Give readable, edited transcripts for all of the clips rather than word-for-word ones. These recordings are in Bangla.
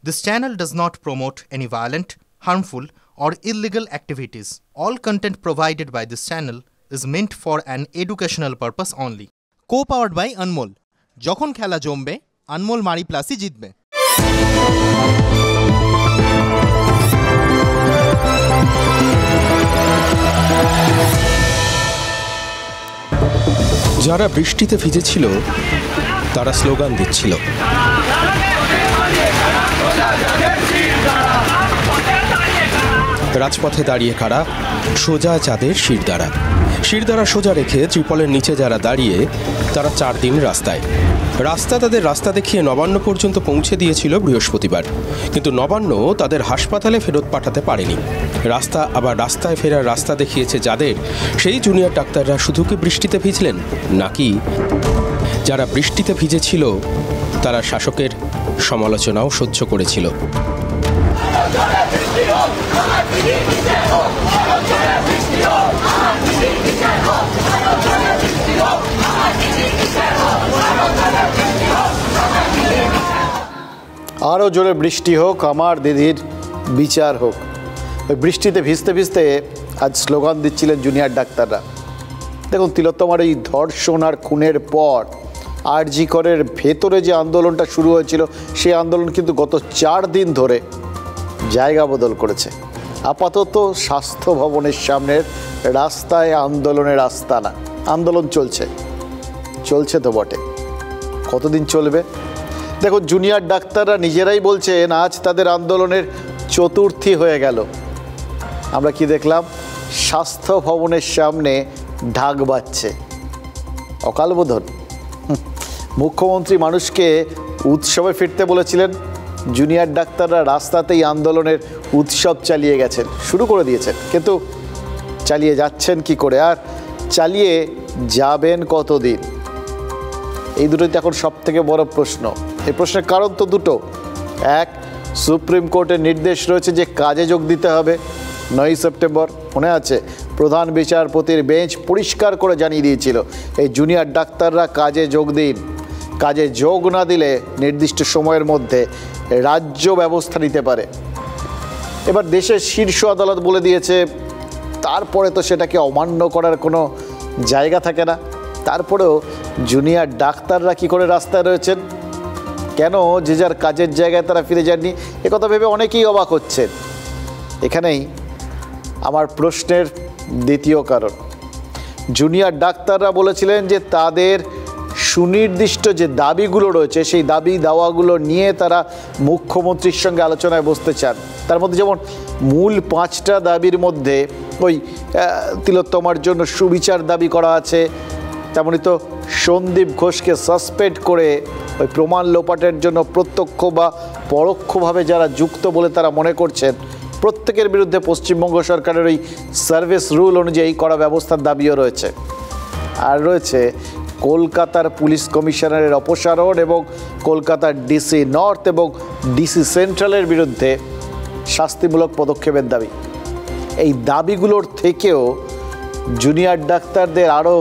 This channel does not promote any violent, harmful, or illegal activities. All content provided by this channel is meant for an educational purpose only. Co-powered by Anmol. যখন খেলা জমবে আনমোল মারি প্লাসই জিতবে। যারা বৃষ্টিতে ভিজেছিল তারা স্লোগান দিচ্ছিল। রাজপথে দাঁড়িয়ে কারা? সোজা চাঁদের শিরদাঁড়া। শিরদাঁড়া সোজা রেখে ত্রিপলের নিচে যারা দাঁড়িয়ে তারা 4 দিন রাস্তায়। রাস্তা তাদের রাস্তা দেখিয়ে নবান্ন পর্যন্ত পৌঁছে দিয়েছিল বৃহস্পতিবার, কিন্তু নবান্ন তাদের হাসপাতালে ফেরত পাঠাতে পারেনি। রাস্তা আবার রাস্তায় ফেরার রাস্তা দেখিয়েছে যাদের, সেই জুনিয়র ডাক্তাররা শুধু কি বৃষ্টিতে ভিজলেন, নাকি যারা বৃষ্টিতে ভিজেছিল তারা শাসকের সমালোচনাও সহ্য করেছিল? আরও জোরে বৃষ্টি হোক, আমার দিদির বিচার হোক। ওই বৃষ্টিতে ভিজতে ভিজতে আজ স্লোগান দিচ্ছিলেন জুনিয়র ডাক্তাররা। দেখুন, তিলোত্তমার এই ধর্ষণ আর খুনের পর আরজি করের ভেতরে যে আন্দোলনটা শুরু হয়েছিল, সেই আন্দোলন কিন্তু গত 4 দিন ধরে জায়গা বদল করেছে। আপাতত স্বাস্থ্য ভবনের সামনের রাস্তায় আন্দোলনের আস্তানা। আন্দোলন চলছে তো বটে, কতদিন চলবে? দেখুন, জুনিয়র ডাক্তাররা নিজেরাই বলছেন আজ তাদের আন্দোলনের চতুর্থী হয়ে গেল। আমরা কি দেখলাম? স্বাস্থ্য ভবনের সামনে ঢাক বাজছে। অকালবোধন। মুখ্যমন্ত্রী মানুষকে উৎসবে ফিরতে বলেছিলেন, জুনিয়র ডাক্তাররা রাস্তাতেই আন্দোলনের উৎসব চালিয়ে গেছেন, শুরু করে দিয়েছেন। কিন্তু চালিয়ে যাচ্ছেন কি করে, আর চালিয়ে যাবেন কতদিন? এই দুটোই তো এখন সব থেকে বড় প্রশ্ন। এই প্রশ্নের কারণ তো দুটো। এক, সুপ্রিম কোর্টের নির্দেশ রয়েছে যে কাজে যোগ দিতে হবে 9 সেপ্টেম্বর। মনে আছে, প্রধান বিচারপতির বেঞ্চ পরিষ্কার করে জানিয়ে দিয়েছিল এই জুনিয়র ডাক্তাররা কাজে যোগ দিন। কাজে যোগ না দিলে নির্দিষ্ট সময়ের মধ্যে রাজ্য ব্যবস্থা নিতে পারে। এবার দেশের শীর্ষ আদালত বলে দিয়েছে, তারপরে তো সেটাকে অমান্য করার কোনো জায়গা থাকে না। তারপরেও জুনিয়র ডাক্তাররা কি করে রাস্তায় রয়েছেন? কেন যে যার কাজের জায়গায় তারা ফিরে যাননি? একথা ভেবে অনেকেই অবাক হচ্ছেন। এখানেই আমার প্রশ্নের দ্বিতীয় কারণ। জুনিয়র ডাক্তাররা বলেছিলেন যে তাদের সুনির্দিষ্ট যে দাবিগুলো রয়েছে, সেই দাবি দাওয়াগুলো নিয়ে তারা মুখ্যমন্ত্রীর সঙ্গে আলোচনায় বসতে চান। তার মধ্যে যেমন মূল 5টা দাবির মধ্যে ওই তিলোত্তমার জন্য সুবিচার দাবি করা আছে, তেমনই তো সন্দীপ ঘোষকে সাসপেন্ড করে ওই প্রমাণ লোপাটের জন্য প্রত্যক্ষ বা পরোক্ষভাবে যারা যুক্ত বলে তারা মনে করছেন, প্রত্যেকের বিরুদ্ধে পশ্চিমবঙ্গ সরকারের ওই সার্ভিস রুল অনুযায়ী করা ব্যবস্থার দাবিও রয়েছে। আর রয়েছে কলকাতার পুলিশ কমিশনারের অপসারণ এবং কলকাতার ডিসি নর্থ এবং ডিসি সেন্ট্রালের বিরুদ্ধে শাস্তিমূলক পদক্ষেপের দাবি। এই দাবিগুলোর থেকেও জুনিয়র ডাক্তারদের আরও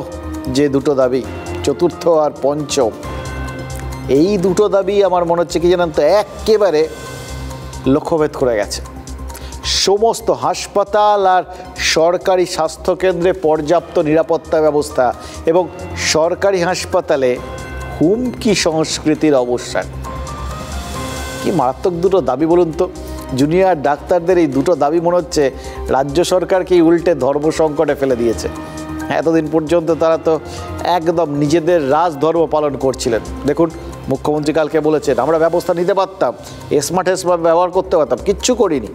যে দুটো দাবি, চতুর্থ আর পঞ্চম, এই দুটো দাবি আমার মনে হচ্ছে কি জানেন তো, একেবারে লক্ষ্যভেদ করে গেছে। সমস্ত হাসপাতাল আর সরকারি স্বাস্থ্যকেন্দ্রে পর্যাপ্ত নিরাপত্তা ব্যবস্থা এবং সরকারি হাসপাতালে হুমকি সংস্কৃতির অবসান। কি মারাত্মক দুটো দাবি বলুন তো। জুনিয়র ডাক্তারদের এই দুটো দাবি মনে হচ্ছে রাজ্য সরকারকেই উল্টে ধর্ম সংকটে ফেলে দিয়েছে। এতদিন পর্যন্ত তারা তো একদম নিজেদের রাজধর্ম পালন করছিলেন। দেখুন, মুখ্যমন্ত্রী কালকে বলেছেন আমরা ব্যবস্থা নিতে পারতাম, স্মার্ট ব্যবহার করতে পারতাম, কিচ্ছু করিনি।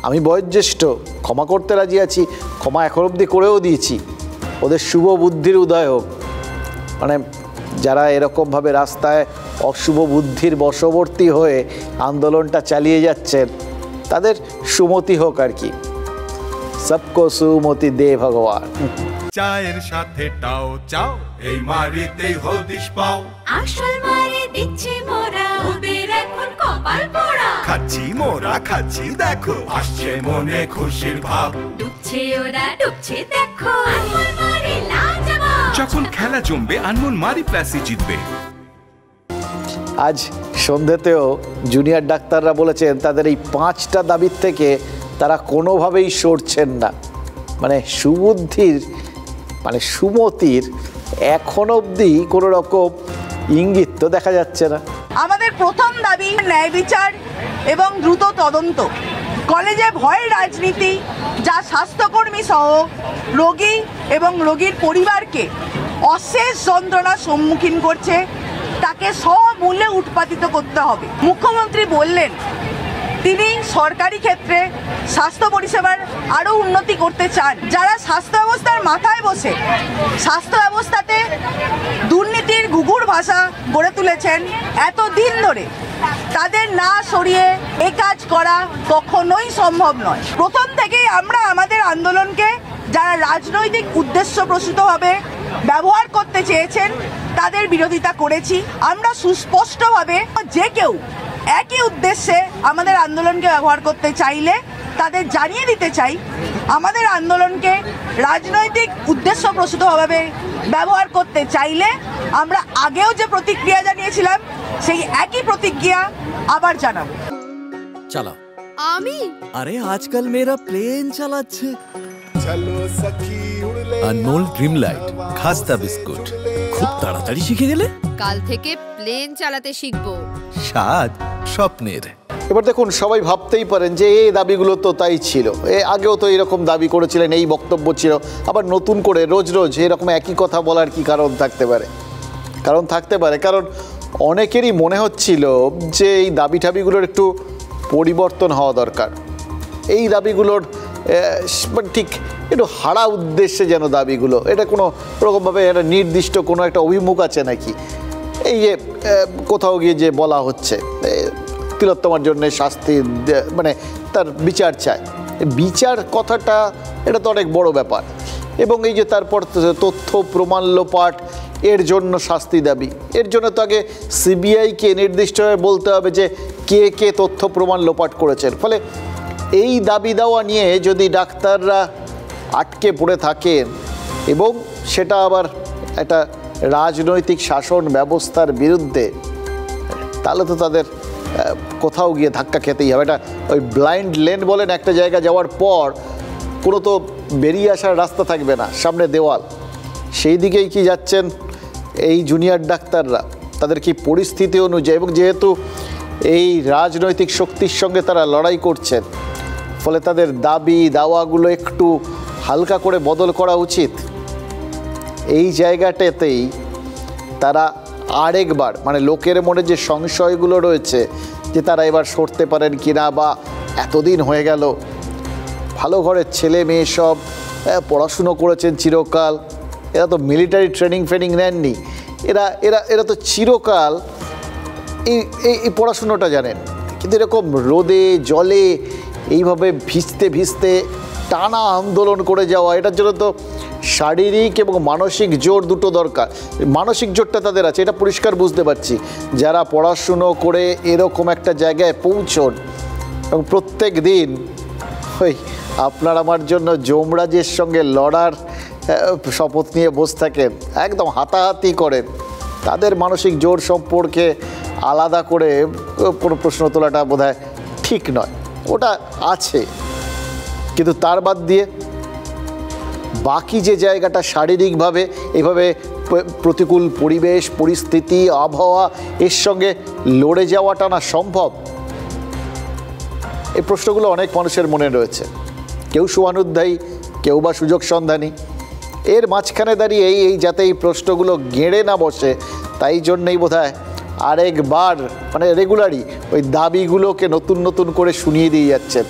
আমি বয়োজ্যেষ্ঠ, ক্ষমা করতে রাজি আছি, ক্ষমা এখন অবধি করেও দিয়েছি, ওদের শুভ বুদ্ধির উদয় হোক। মানে যারা এরকমভাবে রাস্তায় অশুভ বুদ্ধির বশবর্তী হয়ে আন্দোলনটা চালিয়ে যাচ্ছেন, তাদের সুমতি হোক আর কি। সবকো সুমতি দে ভগবান। চায়ের সাথে টাও চাও, এই মারিতেই হদিশ পাও। আসল মারি দিচ্ছি মোরা, ওদের এখন কপাল পোড়া। খাচ্ছি মোরা খাচ্ছি দেখো, আসছে মনে খুশির ভাব। ডুবছে ওরা ডুবছে দেখো, আনমোল মারি লাজবাব। যখন খেলা জমবে আনমোল মারি প্লাসই জিতবে। আজ সন্ধ্যেতেও জুনিয়র ডাক্তাররা বলেছেন তাদের এই 5টা দাবির থেকে তারা কোনোভাবেই সরছেন না। মানে সুবুদ্ধির মানে সুমতির এখন অবধি কোনো রকম ইঙ্গিত তো দেখা যাচ্ছে না। আমাদের প্রথম দাবি ন্যায় বিচার এবং দ্রুত তদন্ত। কলেজে ভয়ের রাজনীতি যা স্বাস্থ্যকর্মী সহ রোগী এবং রোগীর পরিবারকে অশেষ যন্ত্রণার সম্মুখীন করছে, তাকে সমূল্যে উৎপাদিত করতে হবে। মুখ্যমন্ত্রী বললেন তিনি সরকারি ক্ষেত্রে স্বাস্থ্য পরিষেবার আরও উন্নতি করতে চান। যারা স্বাস্থ্য ব্যবস্থার মাথায় বসে স্বাস্থ্য ব্যবস্থাতে দুর্নীতির ঘুঘুর ভাষা গড়ে তুলেছেন এতদিন ধরে, তাদের না সরিয়ে এ কাজ করা কখনোই সম্ভব নয়। প্রথম থেকেই আমরা আমাদের আন্দোলনকে যারা রাজনৈতিক উদ্দেশ্য প্রসূতভাবে ব্যবহার করতে চেয়েছেন তাদের বিরোধিতা করেছি। আমরা সুস্পষ্টভাবে যে কেউ একই উদ্দেশ্যে আমাদের আন্দোলনকে ব্যবহার করতে চাইলে তাদের জানিয়ে দিতে চাই, আমাদের আন্দোলনকে রাজনৈতিক উদ্দেশ্য প্রসূতভাবে ব্যবহার করতে চাইলে আমরা আগেও যে প্রতিক্রিয়া জানিয়েছিলাম সেই একই প্রতিক্রিয়া আবার জানাবো। চালাও। আমি আরে আজকাল মেয়েরা প্লেন চালাচ্ছে। আনমোল ড্রিম লাইট খাস্তা বিস্কুট, খুব তাড়াতাড়ি শিখে গেলে। কাল থেকে প্লেন চালাতে শিখবো। স্বাদ স্বপ্নের। এবার দেখুন, সবাই ভাবতেই পারেন যে এই দাবিগুলো তো তাই ছিল, আগেও তো এরকম দাবি করেছিলেন, এই বক্তব্য ছিল, আবার নতুন করে রোজ রোজ এরকম একই কথা বলার কি কারণ থাকতে পারে? কারণ অনেকেরই মনে হচ্ছিল যে এই দাবি ঠাবিগুলোর একটু পরিবর্তন হওয়া দরকার। এই দাবিগুলোর ঠিক একটু হারা উদ্দেশ্যে যেন দাবিগুলো, এটা কোনো রকমভাবে একটা নির্দিষ্ট কোনো একটা অভিমুখ আছে নাকি? এই যে কোথাও গিয়ে যে বলা হচ্ছে তিলোত্তমার জন্য শাস্তি মানে তার বিচার চায়, বিচার কথাটা এটা তো অনেক বড় ব্যাপার। এবং এই যে তারপর তথ্য প্রমাণ লোপাট, এর জন্য শাস্তি দাবি, এর জন্য তো আগে সিবিআইকে নির্দিষ্টভাবে বলতে হবে যে কে কে তথ্য প্রমাণ লোপাট করেছেন। ফলে এই দাবি দেওয়া নিয়ে যদি ডাক্তাররা আটকে পড়ে থাকেন এবং সেটা আবার একটা রাজনৈতিক শাসন ব্যবস্থার বিরুদ্ধে, তাহলে তো তাদের কোথাও গিয়ে ধাক্কা খেতেই হবে। এটা ওই ব্লাইন্ড লেন বলেন, একটা জায়গা যাওয়ার পর কোনো তো বেরিয়ে আসার রাস্তা থাকবে না, সামনে দেওয়াল। সেই দিকেই কি যাচ্ছেন এই জুনিয়র ডাক্তাররা? তাদের কি পরিস্থিতি অনুযায়ী, এবং যেহেতু এই রাজনৈতিক শক্তির সঙ্গে তারা লড়াই করছেন, ফলে তাদের দাবি দাওয়াগুলো একটু হালকা করে বদল করা উচিত। এই জায়গাটাতেই তারা আরেকবার মানে লোকের মনে যে সংশয়গুলো রয়েছে যে তারা এবার সরতে পারেন কিনা, বা এতদিন হয়ে গেল ভালো ঘরের ছেলে মেয়ে সব পড়াশুনো করেছেন চিরকাল, এরা তো মিলিটারি ট্রেনিং নেননি, এরা এরা এরা তো চিরকাল এই পড়াশুনোটা জানেন। কিন্তু এরকম রোদে জলে এইভাবে ভিজতে ভিজতে টানা আন্দোলন করে যাওয়া, এটার জন্য তো শারীরিক এবং মানসিক জোর দুটো দরকার। মানসিক জোরটা তাদের আছে, এটা পরিষ্কার বুঝতে পারছি। যারা পড়াশুনো করে এরকম একটা জায়গায় পৌঁছন এবং প্রত্যেক দিন ওই আপনার আমার জন্য যমরাজের সঙ্গে লড়ার শপথ নিয়ে বসে থাকেন, একদম হাতাহাতি করেন, তাদের মানসিক জোর সম্পর্কে আলাদা করে কোনো প্রশ্ন তোলাটা বোধহয় ঠিক নয়। ওটা আছে, কিন্তু তার বাদ দিয়ে বাকি যে জায়গাটা শারীরিকভাবে এইভাবে প্রতিকূল পরিবেশ পরিস্থিতি আবহাওয়া এর সঙ্গে লড়ে যাওয়াটা না সম্ভব? এই প্রশ্নগুলো অনেক মানুষের মনে রয়েছে, কেউ শুভানুধ্যায়ী, কেউ বা সুযোগ সন্ধানী। এর মাঝখানে দাঁড়িয়ে এই যাতে এই প্রশ্নগুলো গেঁড়ে না বসে, তাই জন্যেই বোধহয় আরেকবার মানে রেগুলারই ওই দাবিগুলোকে নতুন নতুন করে শুনিয়ে দিয়ে যাচ্ছেন।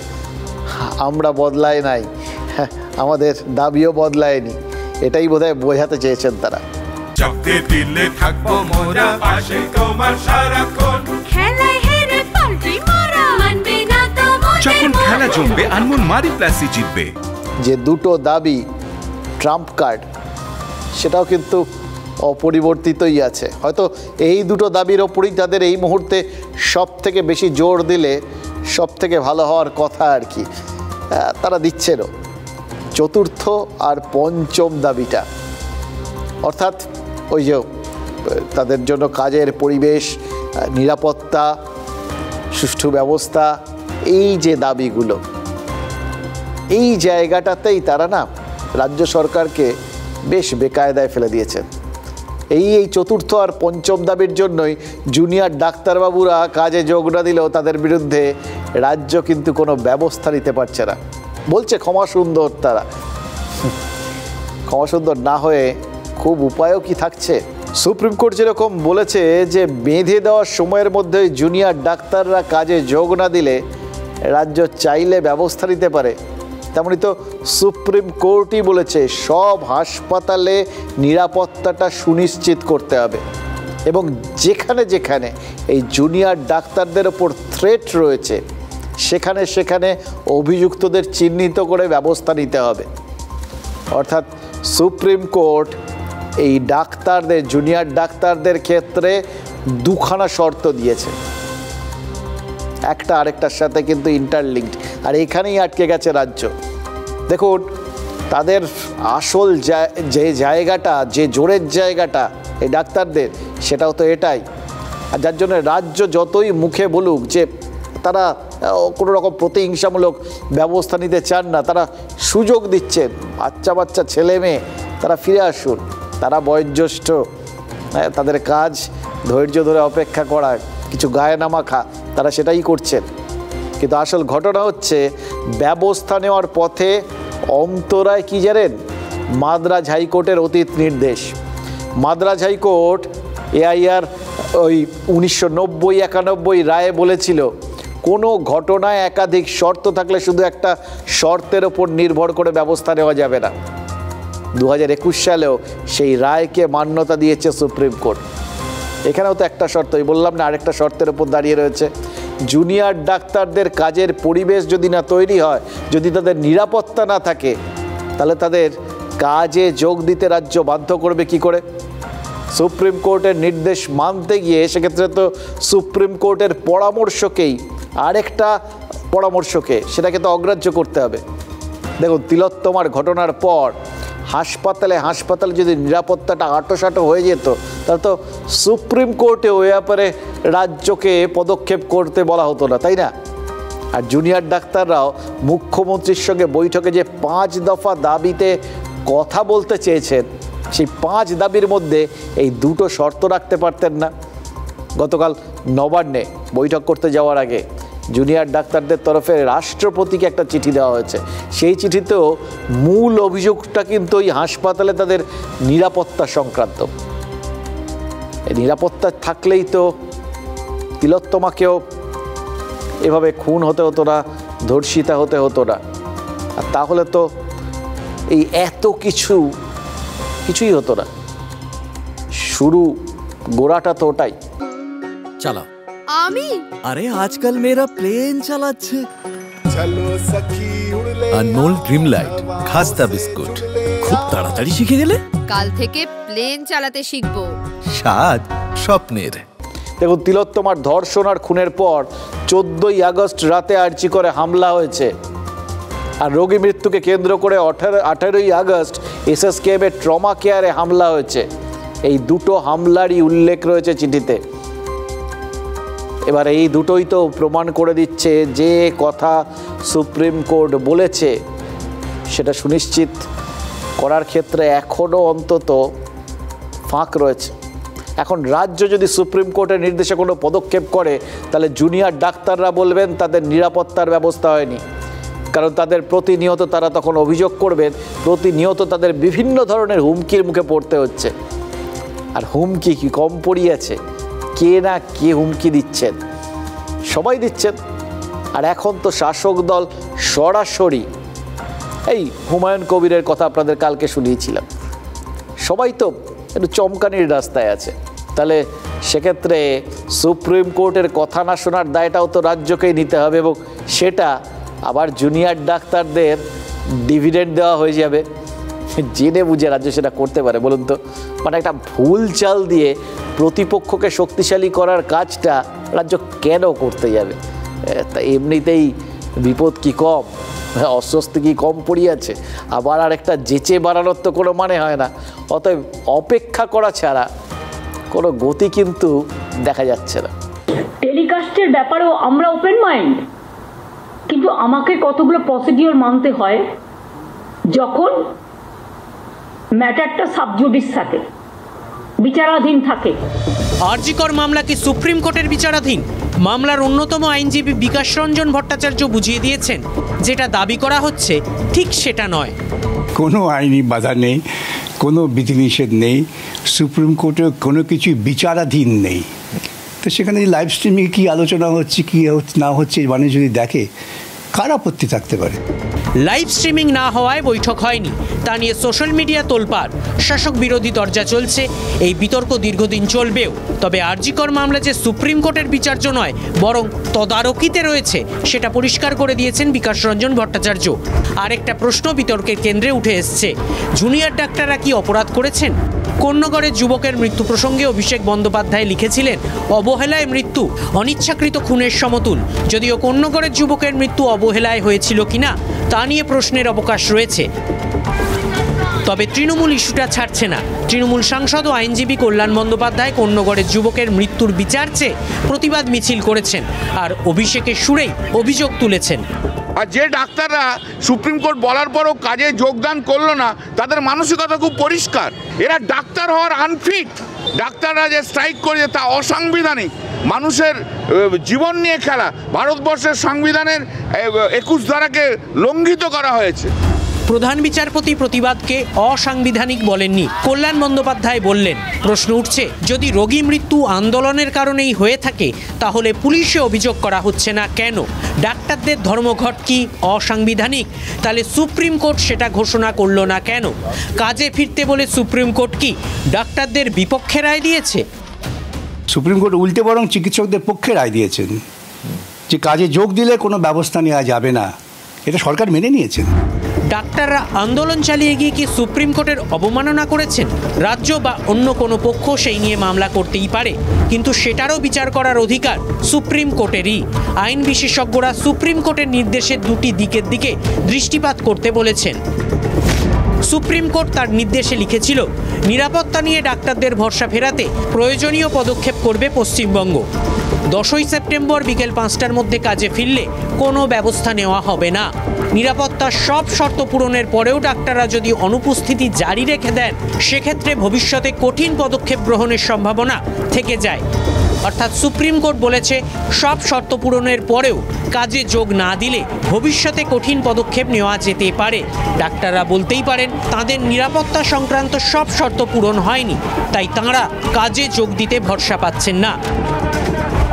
আমরা বদলায় নাই, আমাদের দাবিও বদলায়নি, এটাই বোধহয় বোঝাতে চেয়েছেন তারা। চাপতে দিলে থাকবো মোরা পাশে তোমার সারাক্ষণ। খেলায় হেরে পাল্টি মারা মানবে না তো মোদের যখন খেলা জমবে আনমোল মারি প্লাসই জিতবে। যে দুটো দাবি ট্রাম্প কার্ড, সেটাও কিন্তু অপরিবর্তিতই আছে। হয়তো এই দুটো দাবির ওপরই তাদের এই মুহূর্তে সব থেকে বেশি জোর দিলে সব থেকে ভালো হওয়ার কথা আর কি, তারা দিচ্ছেনও। চতুর্থ আর পঞ্চম দাবিটা, অর্থাৎ ওই যে তাদের জন্য কাজের পরিবেশ নিরাপত্তা, সুষ্ঠু ব্যবস্থা, এই যে দাবিগুলো, এই জায়গাটাতেই তারা না রাজ্য সরকারকে বেশ বেকায়দায় ফেলে দিয়েছে। এই চতুর্থ আর পঞ্চম দাবির জন্যই জুনিয়র ডাক্তারবাবুরা কাজে যোগ না দিলেও তাদের বিরুদ্ধে রাজ্য কিন্তু কোনো ব্যবস্থা নিতে পারছে না। বলছে ক্ষমা সুন্দর, তারা ক্ষমা সুন্দর না হয়ে খুব উপায়ও কি থাকছে? সুপ্রিম কোর্ট যেরকম বলেছে যে বেঁধে দেওয়ার সময়ের মধ্যে জুনিয়র ডাক্তাররা কাজে যোগ না দিলে রাজ্য চাইলে ব্যবস্থা নিতে পারে, তেমনি তো সুপ্রিম কোর্টই বলেছে সব হাসপাতালে নিরাপত্তাটা সুনিশ্চিত করতে হবে এবং যেখানে যেখানে এই জুনিয়র ডাক্তারদের ওপর থ্রেট রয়েছে সেখানে সেখানে অভিযুক্তদের চিহ্নিত করে ব্যবস্থা নিতে হবে। অর্থাৎ সুপ্রিম কোর্ট এই ডাক্তারদের, জুনিয়র ডাক্তারদের ক্ষেত্রে দুখানা শর্ত দিয়েছে, একটা আরেকটার সাথে কিন্তু ইন্টারলিঙ্কড, আর এখানেই আটকে গেছে রাজ্য। দেখুন, তাদের আসল যে জায়গাটা, যে জোরের জায়গাটা এই ডাক্তারদের, সেটাও তো এটাই। আর যার জন্য রাজ্য যতই মুখে বলুক যে তারা কোনো রকম প্রতিহিংসামূলক ব্যবস্থা নিতে চান না, তারা সুযোগ দিচ্ছেন বাচ্চা বাচ্চা ছেলে মেয়ে তারা ফিরে আসুন, তারা বয়োজ্যেষ্ঠ, তাদের কাজ ধৈর্য ধরে অপেক্ষা করা, কিছু গায়ে না মাখা, তারা সেটাই করছেন। কিন্তু আসল ঘটনা হচ্ছে ব্যবস্থা নেওয়ার পথে অন্তরায় কি জানেন? মাদ্রাজ হাইকোর্টের অতীত নির্দেশ। মাদ্রাজ হাইকোর্ট এআইআর ওই 1990-91 রায়ে বলেছিল কোনো ঘটনায় একাধিক শর্ত থাকলে শুধু একটা শর্তের ওপর নির্ভর করে ব্যবস্থা নেওয়া যাবে না। 2021 সালেও সেই রায়কে মান্যতা দিয়েছে সুপ্রিম কোর্ট। এখানেও তো একটা শর্তই বললাম না, আরেকটা শর্তের ওপর দাঁড়িয়ে রয়েছে। জুনিয়র ডাক্তারদের কাজের পরিবেশ যদি না তৈরি হয়, যদি তাদের নিরাপত্তা না থাকে, তাহলে তাদের কাজে যোগ দিতে রাজ্য বাধ্য করবে কি করে? সুপ্রিম কোর্টের নির্দেশ মানতে গিয়ে সেক্ষেত্রে তো সুপ্রিম কোর্টের পরামর্শকেই, আরেকটা পরামর্শকে, সেটাকে তো অগ্রাহ্য করতে হবে। দেখুন, তিলোত্তমার ঘটনার পর হাসপাতালে যদি নিরাপত্তাটা আঁটোসাঁটো হয়ে যেত, তাহলে তো সুপ্রিম কোর্টে ওই ব্যাপারে রাজ্যকে পদক্ষেপ করতে বলা হতো না, তাই না? আর জুনিয়র ডাক্তাররাও মুখ্যমন্ত্রীর সঙ্গে বৈঠকে যে 5 দফা দাবিতে কথা বলতে চেয়েছেন, সেই 5 দাবির মধ্যে এই দুটো শর্ত রাখতে পারতেন না? গতকাল নবান্নে বৈঠক করতে যাওয়ার আগে জুনিয়র ডাক্তারদের তরফে রাষ্ট্রপতিকে একটা চিঠি দেওয়া হয়েছে। সেই চিঠিতেও মূল অভিযোগটা কিন্তু ওই হাসপাতালে তাদের নিরাপত্তা সংক্রান্ত। এই নিরাপত্তা থাকলেই তো তিলোত্তমাকেও এভাবে খুন হতে হতো না, ধর্ষিতা হতে হতো না। আর তাহলে তো এই এত কিছুই হতো না। শুরু গোড়াটা তো ওটাই। চালাও। আমি? আরে আজকাল মেয়েরা প্লেন চালাচ্ছে। আনমোল ড্রিম লাইট খাস্তা বিস্কুট, খুব তাড়াতাড়ি শিখে গেলে। কাল থেকে প্লেন চালাতে শিখবো। স্বাদ স্বপ্নের। দেখুন, তিলোত্তমার ধর্ষণ আর খুনের পর 14ই আগস্ট রাতে আর্জি করে হামলা হয়েছে। আর রোগী মৃত্যুকে কেন্দ্র করে 18ই আগস্ট এসএসকেএমের ট্রমা কেয়ারে হামলা হয়েছে। এই দুটো হামলারই উল্লেখ রয়েছে চিঠিতে। এবার এই দুটোই তো প্রমাণ করে দিচ্ছে যে কথা সুপ্রিম কোর্ট বলেছে সেটা সুনিশ্চিত করার ক্ষেত্রে এখনও অন্তত ফাঁক রয়েছে। এখন রাজ্য যদি সুপ্রিম কোর্টের নির্দেশে কোনো পদক্ষেপ করে, তাহলে জুনিয়র ডাক্তাররা বলবেন তাদের নিরাপত্তার ব্যবস্থা হয়নি, কারণ তাদের প্রতিনিয়ত তারা তখন অভিযোগ করবেন, প্রতিনিয়ত তাদের বিভিন্ন ধরনের হুমকির মুখে পড়তে হচ্ছে। আর হুমকি কি কম পড়িয়েছে? কে না কে হুমকি দিচ্ছেন? সবাই দিচ্ছেন। আর এখন তো শাসক দল সরাসরি, এই হুমায়ুন কবিরের কথা আপনাদের কালকে শুনিয়েছিলাম, সবাই তো একটু চমকানির রাস্তায় আছে। তাহলে সেক্ষেত্রে সুপ্রিম কোর্টের কথা না শোনার দায়টাও তো রাজ্যকেই নিতে হবে, এবং সেটা আবার জুনিয়র ডাক্তারদের ডিভিডেন্ড দেওয়া হয়ে যাবে। জেনে বুঝে রাজ্য সেটা করতে পারে বলুন তো? মানে একটা ভুল চাল দিয়ে প্রতিপক্ষকে শক্তিশালী করার কাজটা রাজ্য কেন করতে যাবে? তা এমনিতেই বিপদ কি কম, অস্বস্তি কি কম পড়িয়াছে? আবার আর একটা জেচে বাড়ানোর তো কোনো মানে হয় না। অতএব অপেক্ষা করা ছাড়া কোনো গতি কিন্তু দেখা যাচ্ছে না। টেলিকাস্টের ব্যাপারেও আমরা ওপেন মাইন্ড, কিন্তু আমাকে কতগুলো প্রসিডিওর মানতে হয় যখন ম্যাটারটা সাবজুডিস থাকে, বিচারাধীন থাকে। আরজিকর মামলা কি সুপ্রিম কোর্টের বিচারাধীন? মামলার অন্যতম আইনজীবী বিকাশ রঞ্জন ভট্টাচার্য বুঝিয়ে দিয়েছেন, যেটা দাবি করা হচ্ছে ঠিক সেটা নয়। কোনো আইনি বাধা নেই, কোনো বিধিনিষেধ নেই, সুপ্রিম কোর্টের কোনো কিছু বিচারাধীন নেই। তো সেখানে লাইভ স্ট্রিমিংয়ে কী আলোচনা হচ্ছে, কী না হচ্ছে, মানুষ যদি দেখে, কার আপত্তি থাকতে পারে? লাইভ স্ট্রিমিং না হওয়ায় বৈঠক হয়নি, তা নিয়ে সোশ্যাল মিডিয়া তোলপাড়, শাসক বিরোধী দরজা চলছে। এই বিতর্ক দীর্ঘদিন চলবেও। তবে আরজিকর মামলা যে সুপ্রিম কোর্টের বিচার্য নয়, বরং তদারকিতে রয়েছে, সেটা পরিষ্কার করে দিয়েছেন বিকাশ রঞ্জন ভট্টাচার্য। আরেকটা প্রশ্ন বিতর্কের কেন্দ্রে উঠে এসছে, জুনিয়র ডাক্তাররা কি অপরাধ করেছেন? কোন্নগরের যুবকের মৃত্যু প্রসঙ্গে অভিষেক বন্দ্যোপাধ্যায় লিখেছিলেন, অবহেলায় মৃত্যু অনিচ্ছাকৃত খুনের সমতুল। যদিও কোন্নগরের যুবকের মৃত্যু অবহেলায় হয়েছিল কিনা তা নিয়ে প্রশ্নের অবকাশ রয়েছে। তবে তৃণমূল ইস্যুটা ছাড়ছে না। তৃণমূল সাংসদ ও আইনজীবী কল্যাণ বন্দ্যোপাধ্যায় কোন্নগরের যুবকের মৃত্যুর বিচার চেয়ে প্রতিবাদ মিছিল করেছেন আর অভিষেকের সুরেই অভিযোগ তুলেছেন। আর যে ডাক্তাররা সুপ্রিম কোর্ট বলার পরও কাজে যোগদান করলো না, তাদের মানসিকতা খুব পরিষ্কার, এরা ডাক্তার হওয়ার আনফিট। ডাক্তাররা যে স্ট্রাইক করেছে তা অসাংবিধানিক, মানুষের জীবন নিয়ে খেলা। ভারতবর্ষের সংবিধানের 21 ধারাকে লঙ্ঘিত করা হয়েছে। প্রধান বিচারপতি প্রতিবাদকে অসাংবিধানিক বলেননি। কল্যাণ বন্দ্যোপাধ্যায় বললেন, প্রশ্ন উঠছে, যদি রোগী মৃত্যু আন্দোলনের কারণেই হয়ে থাকে, তাহলে পুলিশে অভিযোগ করা হচ্ছে না কেন? ডাক্তারদের ধর্মঘট কি অসাংবিধানিক? তাহলে সুপ্রিম কোর্ট সেটা ঘোষণা করলো না কেন? কাজে ফিরতে বলে সুপ্রিম কোর্ট কি ডাক্তারদের বিপক্ষে রায় দিয়েছে? সুপ্রিম কোর্ট উল্টে বরং চিকিৎসকদের পক্ষে রায় দিয়েছেন যে কাজে যোগ দিলে কোনো ব্যবস্থা নেওয়া যাবে না। এটা সরকার মেনে নিয়েছেন। ডাক্তাররা আন্দোলন চালিয়ে গিয়ে কি সুপ্রিম কোর্টের অবমাননা করেছেন? রাজ্য বা অন্য কোনো পক্ষ সেই নিয়ে মামলা করতেই পারে, কিন্তু সেটারও বিচার করার অধিকার সুপ্রিম কোর্টেরই। আইন বিশেষজ্ঞরা সুপ্রিম কোর্টের নির্দেশের দুটি দিকের দিকে দৃষ্টিপাত করতে বলেছেন। সুপ্রিম কোর্ট তার নির্দেশে লিখেছিল, নিরাপত্তা নিয়ে ডাক্তারদের ভরসা ফেরাতে প্রয়োজনীয় পদক্ষেপ করবে পশ্চিমবঙ্গ। 10ই সেপ্টেম্বর বিকেল 5টার মধ্যে কাজে ফিরলে কোনো ব্যবস্থা নেওয়া হবে না। নিরাপত্তার সব শর্ত পূরণের পরেও ডাক্তাররা যদি অনুপস্থিতি জারি রেখে দেন, সেক্ষেত্রে ভবিষ্যতে কঠিন পদক্ষেপ গ্রহণের সম্ভাবনা থেকে যায়। অর্থাৎ সুপ্রিম কোর্ট বলেছে, সব শর্ত পূরণের পরেও কাজে যোগ না দিলে ভবিষ্যতে কঠিন পদক্ষেপ নেওয়া যেতে পারে। ডাক্তাররা বলতেই পারেন তাদের নিরাপত্তা সংক্রান্ত সব শর্ত পূরণ হয়নি, তাই তাঁরা কাজে যোগ দিতে ভরসা পাচ্ছেন না।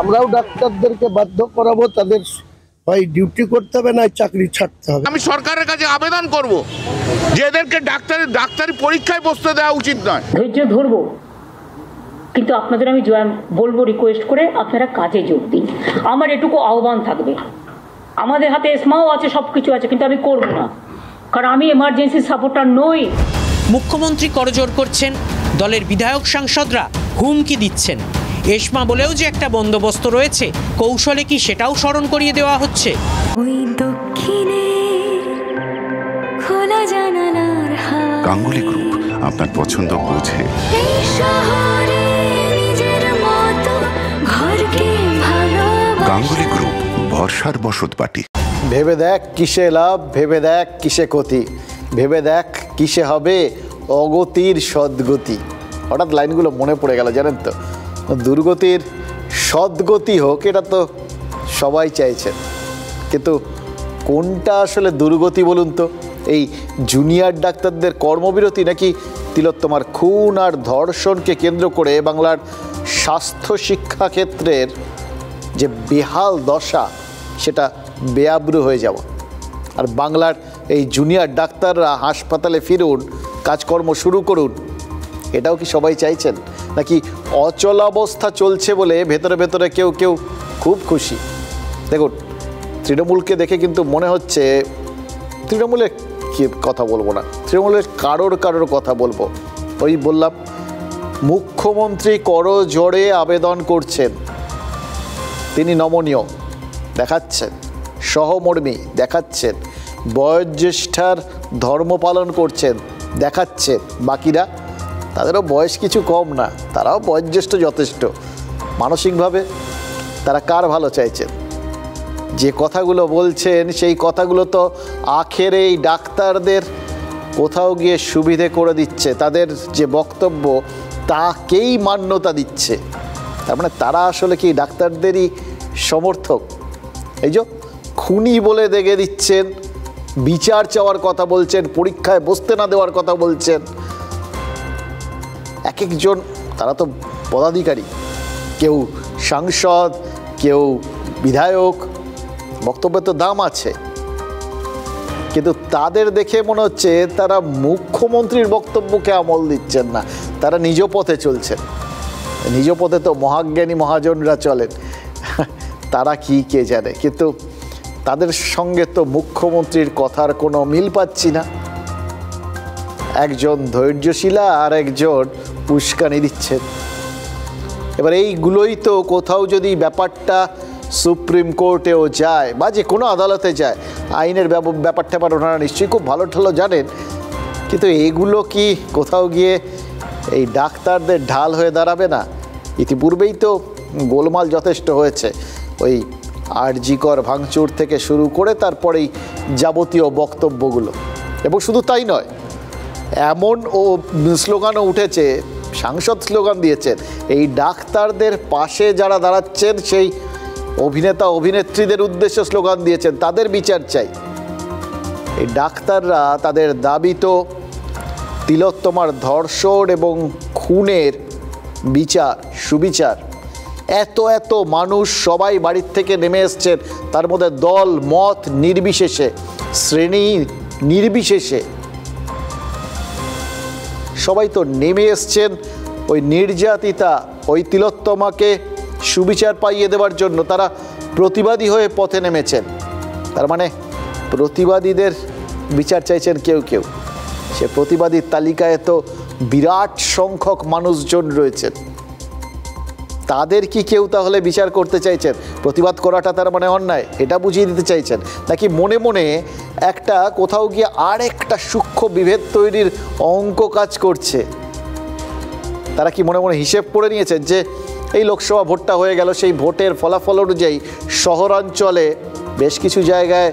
আমরাও ডাক্তারদেরকে বাধ্য করাবো, তাদের হয় ডিউটি করতে হবে না চাকরি ছাড়তে হবে। আমি সরকারের কাছে আবেদন করব যে এদেরকে ডাক্তারি পরীক্ষায় বসতে দেওয়া উচিত নয়। ধৈর্য ধরবো, কিন্তু আপনাদের আমি বলবো, রিকোয়েস্ট করে আপনারা কাজে যোগ দিন। আমার এটুকু আহ্বান থাকবে। আমাদের হাতে এসমাও আছে, সব কিছু আছে, কিন্তু আমি করব না, কারণ আমি এমার্জেন্সি সাপোর্টার নই। মুখ্যমন্ত্রী করজোড় করছেন, দলের বিধায়ক সাংসদরা হুমকি দিচ্ছেন। এসমা বলেও যে একটা বন্দোবস্ত রয়েছে, কৌশলে কি সেটাও স্মরণ করিয়ে দেওয়া হচ্ছে? গাঙ্গুলি গ্রুপ আপনার পছন্দ বোঝে। গাঙ্গুলি গ্রুপ, ভরসার বসতবাটি। ভেবে দেখ কিসে লাভ, ভেবে দেখ কিসে ক্ষতি, ভেবে দেখ কিসে হবে অগতির সদ্গতি। হঠাৎ লাইনগুলো মনে পড়ে গেল, জানেন তো। দুর্গতির সদ্গতি হোক, এটা তো সবাই চাইছেন, কিন্তু কোনটা আসলে দুর্গতি বলুন তো? এই জুনিয়র ডাক্তারদের কর্মবিরতি, নাকি তিলোত্তমার খুন আর ধর্ষণকে কেন্দ্র করে বাংলার স্বাস্থ্য শিক্ষা ক্ষেত্রের যে বেহাল দশা, সেটা বেআব্রু হয়ে যাওয়া? আর বাংলার এই জুনিয়র ডাক্তাররা হাসপাতালে ফিরুন, কাজকর্ম শুরু করুন, এটাও কি সবাই চাইছেন? নাকি অচলাবস্থা চলছে বলে ভেতরে ভেতরে কেউ কেউ খুব খুশি? দেখুন, তৃণমূলকে দেখে কিন্তু মনে হচ্ছে, তৃণমূলের কি কথা বলবো না, তৃণমূলের কারোর কথা বলবো। ওই বললাম, মুখ্যমন্ত্রী করজোড়ে আবেদন করছেন, তিনি নমনীয় দেখাচ্ছেন, সহমর্মী দেখাচ্ছেন, বয়োজ্যেষ্ঠার ধর্ম পালন করছেন দেখাচ্ছেন। বাকিরা, তাদেরও বয়স কিছু কম না, তারাও বয়োজ্যেষ্ঠ যথেষ্ট। মানসিকভাবে তারা কার ভালো চাইছেন? যে কথাগুলো বলছেন সেই কথাগুলো তো আখের এই ডাক্তারদের কোথাও গিয়ে সুবিধে করে দিচ্ছে, তাদের যে বক্তব্য তাকেই মান্যতা দিচ্ছে। তার মানে তারা আসলে কি ডাক্তারদেরই সমর্থক? এই যে খুনি বলে দেখে দিচ্ছেন, বিচার চাওয়ার কথা বলছেন, পরীক্ষায় বসতে না দেওয়ার কথা বলছেন। এক একজন তারা তো পদাধিকারী, কেউ সাংসদ, কেউ বিধায়ক, বক্তব্যের তো দাম আছে। কিন্তু তাদের দেখে মনে হচ্ছে তারা মুখ্যমন্ত্রীর বক্তব্যকে আমল দিচ্ছেন না, তারা নিজ পথে চলছেন। নিজ পথে তো মহাজ্ঞানী মহাজনরা চলেন, তারা কি কে জানে। কিন্তু তাদের সঙ্গে তো মুখ্যমন্ত্রীর কথার কোনো মিল পাচ্ছি না। একজন ধৈর্যশীলা আর একজন উস্কানি দিচ্ছেন। এবার এইগুলোই তো কোথাও যদি ব্যাপারটা সুপ্রিম কোর্টেও যায় বা যে কোনো আদালতে যায়, আইনের ব্যাপারটা ওনারা নিশ্চয়ই খুব ভালো ঠালো জানেন, কিন্তু এগুলো কি কোথাও গিয়ে এই ডাক্তারদের ঢাল হয়ে দাঁড়াবে না? ইতিপূর্বেই তো গোলমাল যথেষ্ট হয়েছে, ওই আরজিকর ভাঙচুর থেকে শুরু করে তারপরেই যাবতীয় বক্তব্যগুলো। এবং শুধু তাই নয়, এমন স্লোগানও উঠেছে, সাংসদ স্লোগান দিয়েছেন, এই ডাক্তারদের পাশে যারা দাঁড়াচ্ছেন সেই অভিনেতা অভিনেত্রীদের উদ্দেশ্যে স্লোগান দিয়েছেন, তাদের বিচার চাই। এই ডাক্তাররা তাদের দাবি তো তিলোত্তমার ধর্ষণ এবং খুনের বিচার, সুবিচার। এত এত মানুষ সবাই বাড়ির থেকে নেমে এসছেন, তার মধ্যে দল মত নির্বিশেষে, শ্রেণী নির্বিশেষে সবাই তো নেমে এসছেন ওই নির্যাতিতা, ওই তিলোত্তমাকে সুবিচার পাইয়ে দেওয়ার জন্য। তারা প্রতিবাদী হয়ে পথে নেমেছেন। তার মানে প্রতিবাদীদের বিচার চাইছেন কেউ কেউ। সে প্রতিবাদীর তালিকায় তো বিরাট সংখ্যক মানুষজন রয়েছেন। তাদের কি কেউ তাহলে বিচার করতে চাইছেন? প্রতিবাদ করাটা তার মানে অন্যায়, এটা বুঝিয়ে দিতে চাইছেন? নাকি মনে মনে একটা কোথাও গিয়ে আর একটা সূক্ষ্ম বিভেদ তৈরির অঙ্ক কাজ করছে? তারা কি মনে মনে হিসেব করে নিয়েছেন যে এই লোকসভা ভোটটা হয়ে গেল, সেই ভোটের ফলাফল অনুযায়ী শহরাঞ্চলে বেশ কিছু জায়গায়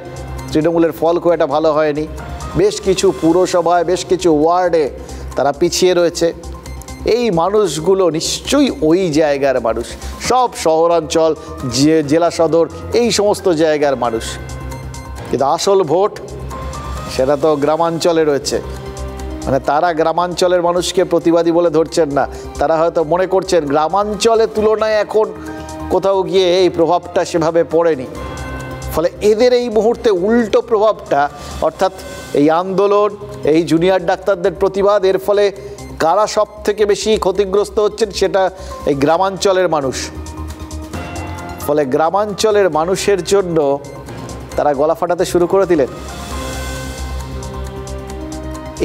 তৃণমূলের ফল খুব একটা ভালো হয়নি, বেশ কিছু পুরসভায়, বেশ কিছু ওয়ার্ডে তারা পিছিয়ে রয়েছে। এই মানুষগুলো নিশ্চয়ই ওই জায়গার মানুষ, সব শহরাঞ্চল, জেলা সদর, এই সমস্ত জায়গার মানুষ। কিন্তু আসল ভোট সেটা তো গ্রামাঞ্চলে রয়েছে। মানে তারা গ্রামাঞ্চলের মানুষকে প্রতিবাদী বলে ধরছেন না, তারা হয়তো মনে করছেন গ্রামাঞ্চলের তুলনায় এখন কোথাও গিয়ে এই প্রভাবটা সেভাবে পড়েনি। ফলে এদের এই মুহূর্তে উল্টো প্রভাবটা, অর্থাৎ এই আন্দোলন, এই জুনিয়র ডাক্তারদের প্রতিবাদ, এর ফলে কারা সব থেকে বেশি ক্ষতিগ্রস্ত হচ্ছেন সেটা এই গ্রামাঞ্চলের মানুষ। ফলে গ্রামাঞ্চলের মানুষের জন্য তারা গলা ফাটাতে শুরু করে দিলেন।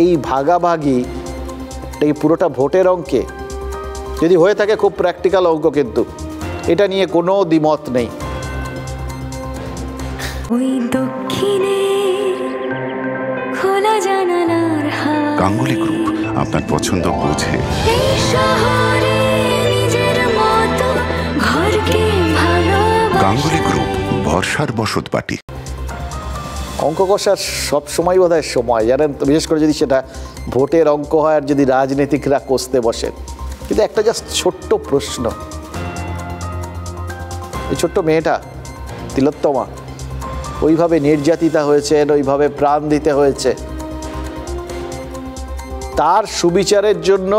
এই ভাগাভাগি, এই পুরোটা ভোটের অঙ্কে যদি হয়ে থাকে, খুব প্র্যাকটিক্যাল অঙ্ক, কিন্তু এটা নিয়ে কোনো দ্বিমত নেই। গাঙ্গুলি গ্রুপ আপনার পছন্দ বোঝে। গাঙ্গুলি গ্রুপ, ভরসার বসতবাটি। অঙ্ক কষার সবসময় বোধহয় সময়, জানেন তো, বিশেষ করে যদি সেটা ভোটের অঙ্ক হয় আর যদি রাজনীতিকরা কষতে বসেন। কিন্তু একটা জাস্ট ছোট্ট প্রশ্ন, এই ছোট্ট মেয়েটা তিলোত্তমা ওইভাবে নির্যাতিতা হয়েছেন, ওইভাবে প্রাণ দিতে হয়েছে, তার সুবিচারের জন্য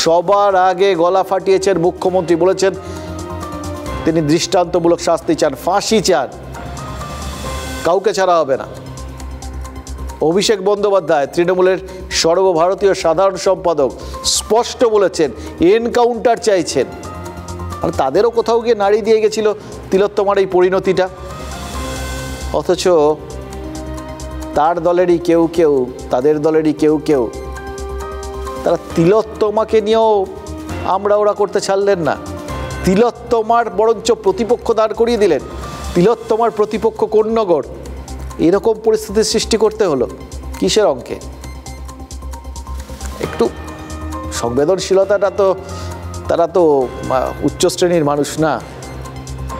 সবার আগে গলা ফাটিয়েছেন মুখ্যমন্ত্রী। বলেছেন তিনি দৃষ্টান্তমূলক শাস্তি চান, ফাঁসি চান, কাউকে ছাড়া হবে না। অভিষেক বন্দ্যোপাধ্যায়, তৃণমূলের সর্বভারতীয় সাধারণ সম্পাদক, স্পষ্ট বলেছেন এনকাউন্টার চাইছেন। আর তাদেরও কোথাও গিয়ে নাড়ি দিয়ে গেছিল তিলোত্তমার এই পরিণতিটা। অথচ তার দলেরই কেউ কেউ, তাদের দলেরই কেউ কেউ, তারা তিলোত্তমাকে নিয়েও আমরা ওরা করতে ছাড়লেন না। তিলোত্তমার বরঞ্চ প্রতিপক্ষ দাঁড় করিয়ে দিলেন। তিলোত্তমার প্রতিপক্ষ কোন্নগর। এরকম পরিস্থিতির সৃষ্টি করতে হলো কিসের অঙ্কে? একটু সংবেদনশীলতাটা তো, তারা তো উচ্চ শ্রেণীর মানুষ না,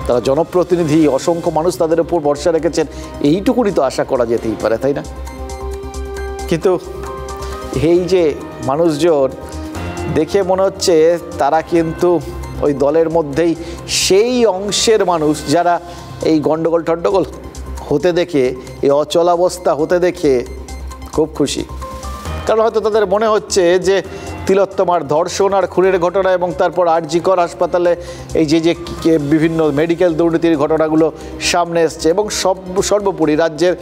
তারা জনপ্রতিনিধি, অসংখ্য মানুষ তাদের উপর ভরসা রেখেছেন, এইটুকুনি তো আশা করা যেতেই পারে, তাই না? কিন্তু এই যে মানুষজন দেখে মনে হচ্ছে তারা কিন্তু ওই দলের মধ্যেই সেই অংশের মানুষ যারা এই গণ্ডগোল টণ্ডগোল হতে দেখে, এই অচলাবস্থা হতে দেখে খুব খুশি। কারণ হয়তো তাদের মনে হচ্ছে যে তিলোত্তমার ধর্ষণ আর খুনের ঘটনা এবং তারপর আর.জি. কর হাসপাতালে এই যে বিভিন্ন মেডিকেল দুর্নীতির ঘটনাগুলো সামনে এসছে এবং সর্বোপরি রাজ্যের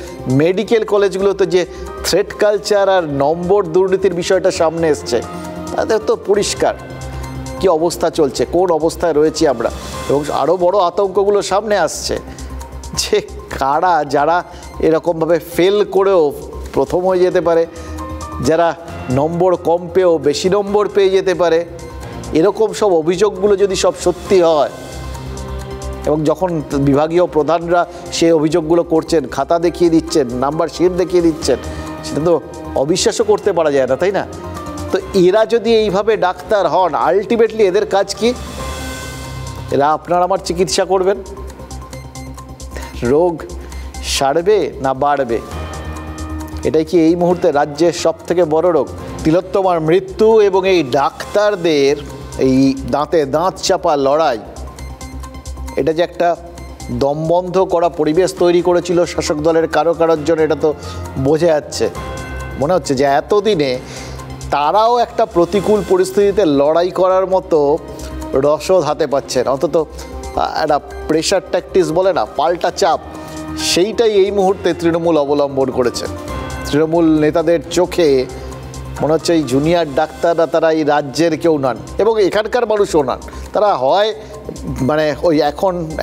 মেডিকেল কলেজগুলোতে যে থ্রেট কালচার আর নম্বর দুর্নীতির বিষয়টা সামনে এসছে, তাদের তো পরিষ্কার কি অবস্থা চলছে, কোন অবস্থায় রয়েছি আমরা। এবং আরও বড় আতঙ্কগুলো সামনে আসছে যে কারা যারা এরকমভাবে ফেল করেও প্রথম হয়ে যেতে পারে, যারা নম্বর কম পেয়েও বেশি নম্বর পেয়ে যেতে পারে, এরকম সব অভিযোগগুলো যদি সব সত্যি হয় এবং যখন বিভাগীয় প্রধানরা সেই অভিযোগগুলো করছেন, খাতা দেখিয়ে দিচ্ছেন, নাম্বার শিট দেখিয়ে দিচ্ছেন, সেটা তো অবিশ্বাসও করতে পারা যায় না, তাই না? তো এরা যদি এইভাবে ডাক্তার হন, আলটিমেটলি এদের কাজ কি? এরা আপনার আমার চিকিৎসা করবেন, রোগ সারবে না বাড়বে? এটাই কি এই মুহূর্তে রাজ্যের সব থেকে বড় রোগ? তিলোত্তমার মৃত্যু এবং এই ডাক্তারদের এই দাঁতে দাঁত চাপা লড়াই, এটা যে একটা দমবন্ধ করা পরিবেশ তৈরি করেছিল শাসক দলের কারোর জন্য, এটা তো বোঝা যাচ্ছে। মনে হচ্ছে যে এতদিনে তারাও একটা প্রতিকূল পরিস্থিতিতে লড়াই করার মতো রসদ হাতে পাচ্ছেন, অন্তত একটা প্রেশার ট্যাকটিক্স বলে না, পাল্টা চাপ, সেইটাই এই মুহূর্তে তৃণমূল অবলম্বন করেছে। তৃণমূল নেতাদের চোখে মনে হচ্ছে এই জুনিয়র ডাক্তাররা তারা এই রাজ্যের কেউ নন এবং এখানকার মানুষও নন। তারা হয় মানে ওই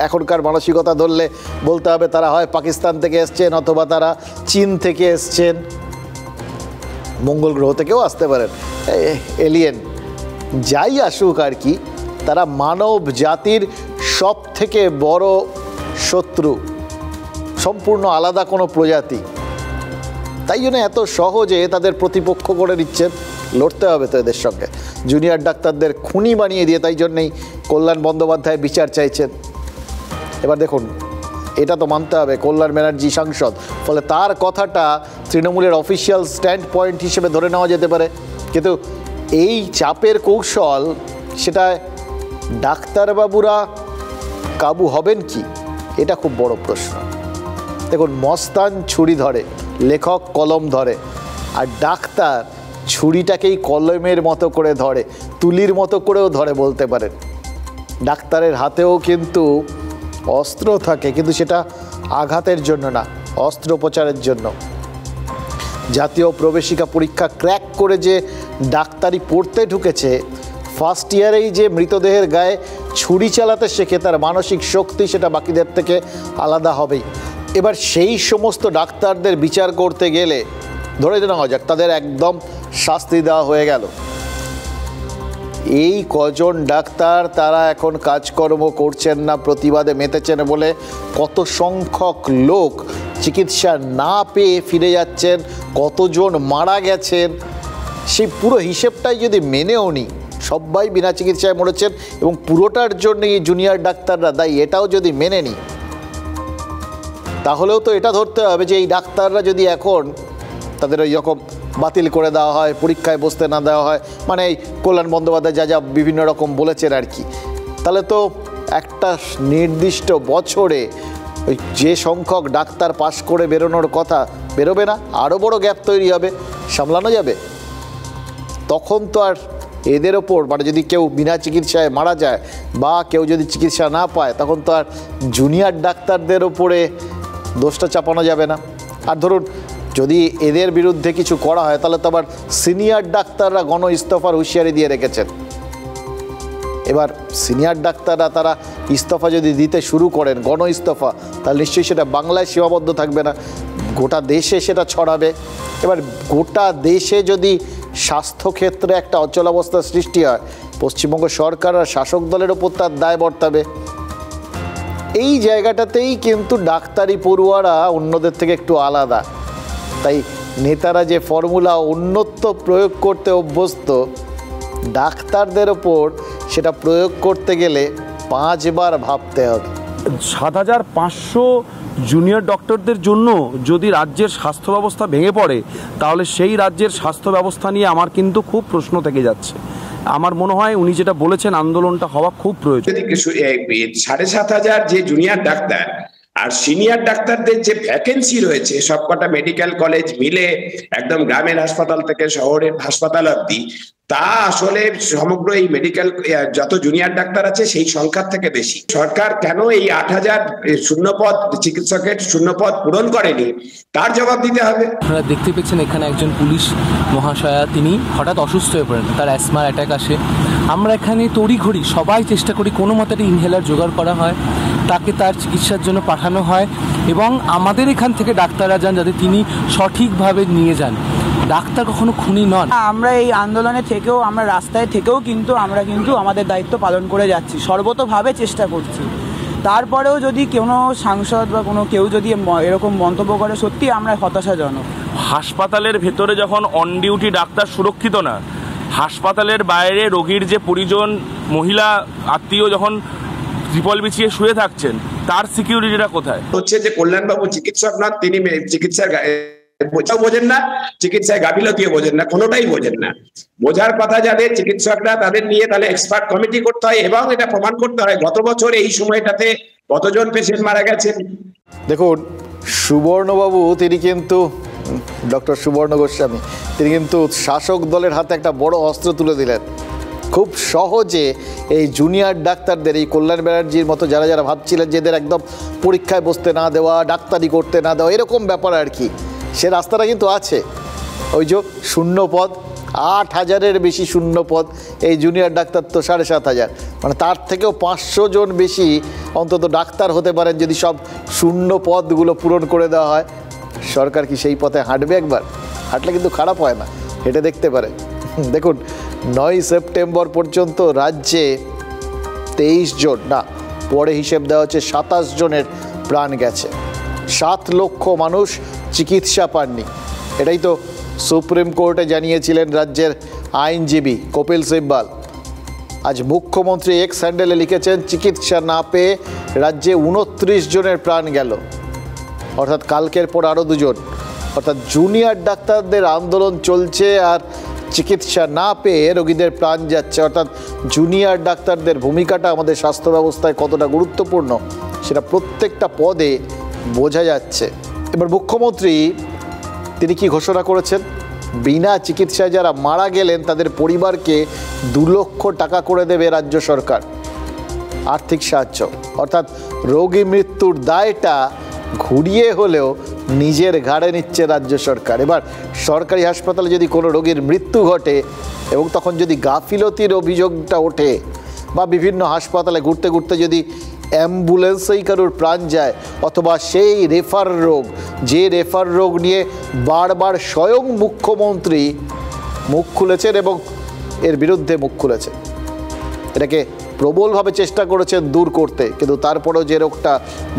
এখনকার মানসিকতা ধরলে বলতে হবে তারা হয় পাকিস্তান থেকে এসছেন অথবা তারা চীন থেকে এসছেন, মঙ্গল গ্রহ থেকেও আসতে পারেন, এলিয়েন, যাই আসুক আর কি, তারা মানব জাতির সব থেকে বড় শত্রু, সম্পূর্ণ আলাদা কোনো প্রজাতি। তাই জন্য এত সহজে তাদের প্রতিপক্ষ করে নিচ্ছেন, লড়তে হবে তো এদের সঙ্গে। জুনিয়র ডাক্তারদের খুনি বানিয়ে দিয়ে তাই জন্যেই কল্যাণ বন্দ্যোপাধ্যায় বিচার চাইছেন। এবার দেখুন, এটা তো মানতে হবে কল্যাণ ব্যানার্জি সাংসদ, ফলে তার কথাটা তৃণমূলের অফিসিয়াল স্ট্যান্ড পয়েন্ট হিসেবে ধরে নেওয়া যেতে পারে। কিন্তু এই চাপের কৌশল, সেটা ডাক্তারবাবুরা কাবু হবেন কি, এটা খুব বড় প্রশ্ন। দেখুন, মস্তান ছুরি ধরে, লেখক কলম ধরে, আর ডাক্তার ছুরিটাকেই কলমের মতো করে ধরে, তুলির মতো করেও ধরে বলতে পারেন। ডাক্তারের হাতেও কিন্তু অস্ত্র থাকে, কিন্তু সেটা আঘাতের জন্য না, অস্ত্রোপচারের জন্য। জাতীয় প্রবেশিকা পরীক্ষা ক্র্যাক করে যে ডাক্তারি পড়তে ঢুকেছে, ফার্স্ট ইয়ারেই যে মৃতদেহের গায়ে ছুরি চালাতে শেখে, তার মানসিক শক্তি সেটা বাকিদের থেকে আলাদা হবেই। এবার সেই সমস্ত ডাক্তারদের বিচার করতে গেলে ধরে নেওয়া যাক তাদের একদম শাস্তি দেওয়া হয়ে গেল। এই কজন ডাক্তার তারা এখন কাজকর্ম করছেন না, প্রতিবাদে মেতেছেন বলে কত সংখ্যক লোক চিকিৎসা না পেয়ে ফিরে যাচ্ছেন, কতজন মারা গেছেন, সেই পুরো হিসেবটাই যদি মেনেও নিই, সবাই বিনা চিকিৎসায় মরেছেন এবং পুরোটার জন্য এই জুনিয়র ডাক্তাররা দায়ী, এটাও যদি মেনে নিই, তাহলেও তো এটা ধরতে হবে যে এই ডাক্তাররা যদি এখন তাদের ওই রকম বাতিল করে দেওয়া হয়, পরীক্ষায় বসতে না দেওয়া হয়, মানে এই কল্যাণ বন্দ্যোপাধ্যায় যা যা বিভিন্ন রকম বলেছেন আর কি, তাহলে তো একটা নির্দিষ্ট বছরে ওই যে সংখ্যক ডাক্তার পাশ করে বেরোনোর কথা বেরোবে না, আরও বড় গ্যাপ তৈরি হবে, সামলানো যাবে? তখন তো আর এদের ওপর, মানে যদি কেউ বিনা চিকিৎসায় মারা যায় বা কেউ যদি চিকিৎসা না পায়, তখন তো আর জুনিয়র ডাক্তারদের ওপরে দোষটা চাপানো যাবে না। আর ধরুন যদি এদের বিরুদ্ধে কিছু করা হয়, তাহলে তো আবার সিনিয়র ডাক্তাররা গণ ইস্তফার হুঁশিয়ারি দিয়ে রেখেছেন। এবার সিনিয়র ডাক্তাররা তারা ইস্তফা যদি দিতে শুরু করেন, গণ ইস্তফা, তাহলে নিশ্চয়ই সেটা বাংলায় সীমাবদ্ধ থাকবে না, গোটা দেশে সেটা ছড়াবে। এবার গোটা দেশে যদি স্বাস্থ্যক্ষেত্রে একটা অচলাবস্থার সৃষ্টি হয়, পশ্চিমবঙ্গ সরকার আর শাসক দলের ওপর তার দায় বর্তাবে। এই জায়গাটাতেই কিন্তু ডাক্তারি পড়ুয়ারা অন্যদের থেকে একটু আলাদা। তাই নেতারা যে ফর্মুলা অন্যত্ব প্রয়োগ করতে অভ্যস্ত, ডাক্তারদের ওপর সেটা প্রয়োগ করতে গেলে 5 বার ভাবতে হবে। 7,500 জুনিয়র ডক্টরদের জন্য যদি রাজ্যের স্বাস্থ্য ব্যবস্থা ভেঙে পড়ে, তাহলে সেই রাজ্যের স্বাস্থ্য ব্যবস্থা নিয়ে আমার কিন্তু খুব প্রশ্ন থেকে যাচ্ছে। আমার মনে হয় উনি যেটা বলেছেন, আন্দোলনটা হওয়া খুব প্রয়োজন। 7,500 যে জুনিয়র ডাক্তার আর সিনিয়র ডাক্তারদের যে ভ্যাকেন্সি রয়েছে সবকটা মেডিকেল কলেজ মিলে একদম গ্রামের হাসপাতাল থেকে শহরের হাসপাতাল অব্দি, তা আসলে সমগ্র এই মেডিকেল যত জুনিয়র ডাক্তার আছে সেই সংখ্যার থেকে বেশি। সরকার কেন এই 8,000 শূন্যপদ চিকিৎসকের শূন্যপদ পূরণ করেনি তার জবাব দিতে হবে। আপনারা দেখতে পেয়েছেন এখানে একজন পুলিশ মহাশয়া, তিনি হঠাৎ অসুস্থ হয়ে পড়েন, তার অ্যাসমার অ্যাটাক আসে। আমরা এখানে তড়িঘড়ি সবাই চেষ্টা করি কোনো মতে ইনহেলার জোগাড় করা হয়, তাকে তার চিকিৎসার জন্য পাঠানো হয় এবং আমাদের এখান থেকে ডাক্তাররা যান যাতে তিনি সঠিকভাবে নিয়ে যান। ডাক্তার কখনো খুনি নন। আমরা এই আন্দোলনে থেকেও, আমরা রাস্তায় থেকেও কিন্তু আমরা আমাদের দায়িত্ব পালন করে যাচ্ছি, সর্বতভাবে চেষ্টা করছি। তারপরেও যদি কোনো সাংসদ বা কেউ যদি এরকম মন্তব্য করে, সত্যি আমরা হতাশাজনক। হাসপাতালের ভেতরে যখন অন ডিউটি ডাক্তার সুরক্ষিত না, হাসপাতালের বাইরে রোগীর যে পরিজন মহিলা আত্মীয় যখন ত্রিপল বিছিয়ে শুয়ে থাকছেন, তার সিকিউরিটিটা কোথায়? হচ্ছে যে কল্যাণবাবু চিকিৎসক নন, তিনি চিকিৎসার বোঝেন না, চিকিৎসায় গাফিলতিও বোঝেন না, কোনোটাই বোঝেন না। বোঝার কথা যাদের চিকিৎসকরা, তাদের নিয়ে তাহলে এক্সপার্ট কমিটি করতে হয় এবং এটা প্রমাণ করতে হয় গত বছর এই সময়টাতে কতজন পেশেন্ট মারা গেছেন। দেখুন, সুবর্ণবাবু তিনি কিন্তু, ডক্টর সুবর্ণ গোস্বামী, তিনি কিন্তু শাসক দলের হাতে একটা বড় অস্ত্র তুলে দিলেন। খুব সহজে এই জুনিয়র ডাক্তারদের, এই কল্যাণ ব্যানার্জির মতো যারা যারা ভাবছিলেন যে এদের একদম পরীক্ষায় বসতে না দেওয়া, ডাক্তারি করতে না দেওয়া, এরকম ব্যাপার আর কি, সে রাস্তাটা কিন্তু আছে। ওই যে শূন্যপদ, 8,000-এর বেশি শূন্যপদ, এই জুনিয়র ডাক্তার তো 7,500, মানে তার থেকেও 500 জন বেশি অন্তত ডাক্তার হতে পারেন যদি সব শূন্য পদগুলো পূরণ করে দেওয়া হয়। সরকার কি সেই পথে হাঁটবে? একবার হাঁটলে কিন্তু খারাপ হয় না, হেঁটে দেখতে পারে। দেখুন, 9 সেপ্টেম্বর পর্যন্ত রাজ্যে 23 জন, না পরে হিসেব দেওয়া হচ্ছে 27 জনের প্রাণ গেছে। 7 লক্ষ মানুষ চিকিৎসা পাননি। এটাই তো সুপ্রিম কোর্টে জানিয়েছিলেন রাজ্যের আইনজীবী কপিল সিব্বাল। আজ মুখ্যমন্ত্রী এক্স হ্যান্ডেলে লিখেছেন, চিকিৎসা না পেয়ে রাজ্যে 29 জনের প্রাণ গেল, অর্থাৎ কালকের পর আরও 2 জন। অর্থাৎ জুনিয়র ডাক্তারদের আন্দোলন চলছে আর চিকিৎসা না পেয়ে রোগীদের প্রাণ যাচ্ছে। অর্থাৎ জুনিয়র ডাক্তারদের ভূমিকাটা আমাদের স্বাস্থ্য ব্যবস্থায় কতটা গুরুত্বপূর্ণ সেটা প্রত্যেকটা পদে বোঝা যাচ্ছে। এবার মুখ্যমন্ত্রী তিনি কি ঘোষণা করেছেন? বিনা চিকিৎসায় যারা মারা গেলেন তাদের পরিবারকে 2 লক্ষ টাকা করে দেবে রাজ্য সরকার, আর্থিক সাহায্য। অর্থাৎ রোগী মৃত্যুর দায়টা ঘুরিয়ে হলেও নিজের ঘাড়ে নিচ্ছে রাজ্য সরকার। এবার সরকারি হাসপাতালে যদি কোনো রোগীর মৃত্যু ঘটে এবং তখন যদি গাফিলতির অভিযোগটা ওঠে, বা বিভিন্ন হাসপাতালে ঘুরতে ঘুরতে যদি অ্যাম্বুলেন্সেই কারোর প্রাণ যায়, অথবা সেই রেফার রোগ, যে রেফার রোগ নিয়ে বারবার স্বয়ং মুখ্যমন্ত্রী মুখ খুলেছেন এবং এর বিরুদ্ধে মুখ খুলেছেন, এটাকে প্রবলভাবে চেষ্টা করেছেন দূর করতে, কিন্তু তারপরেও যে রোগটা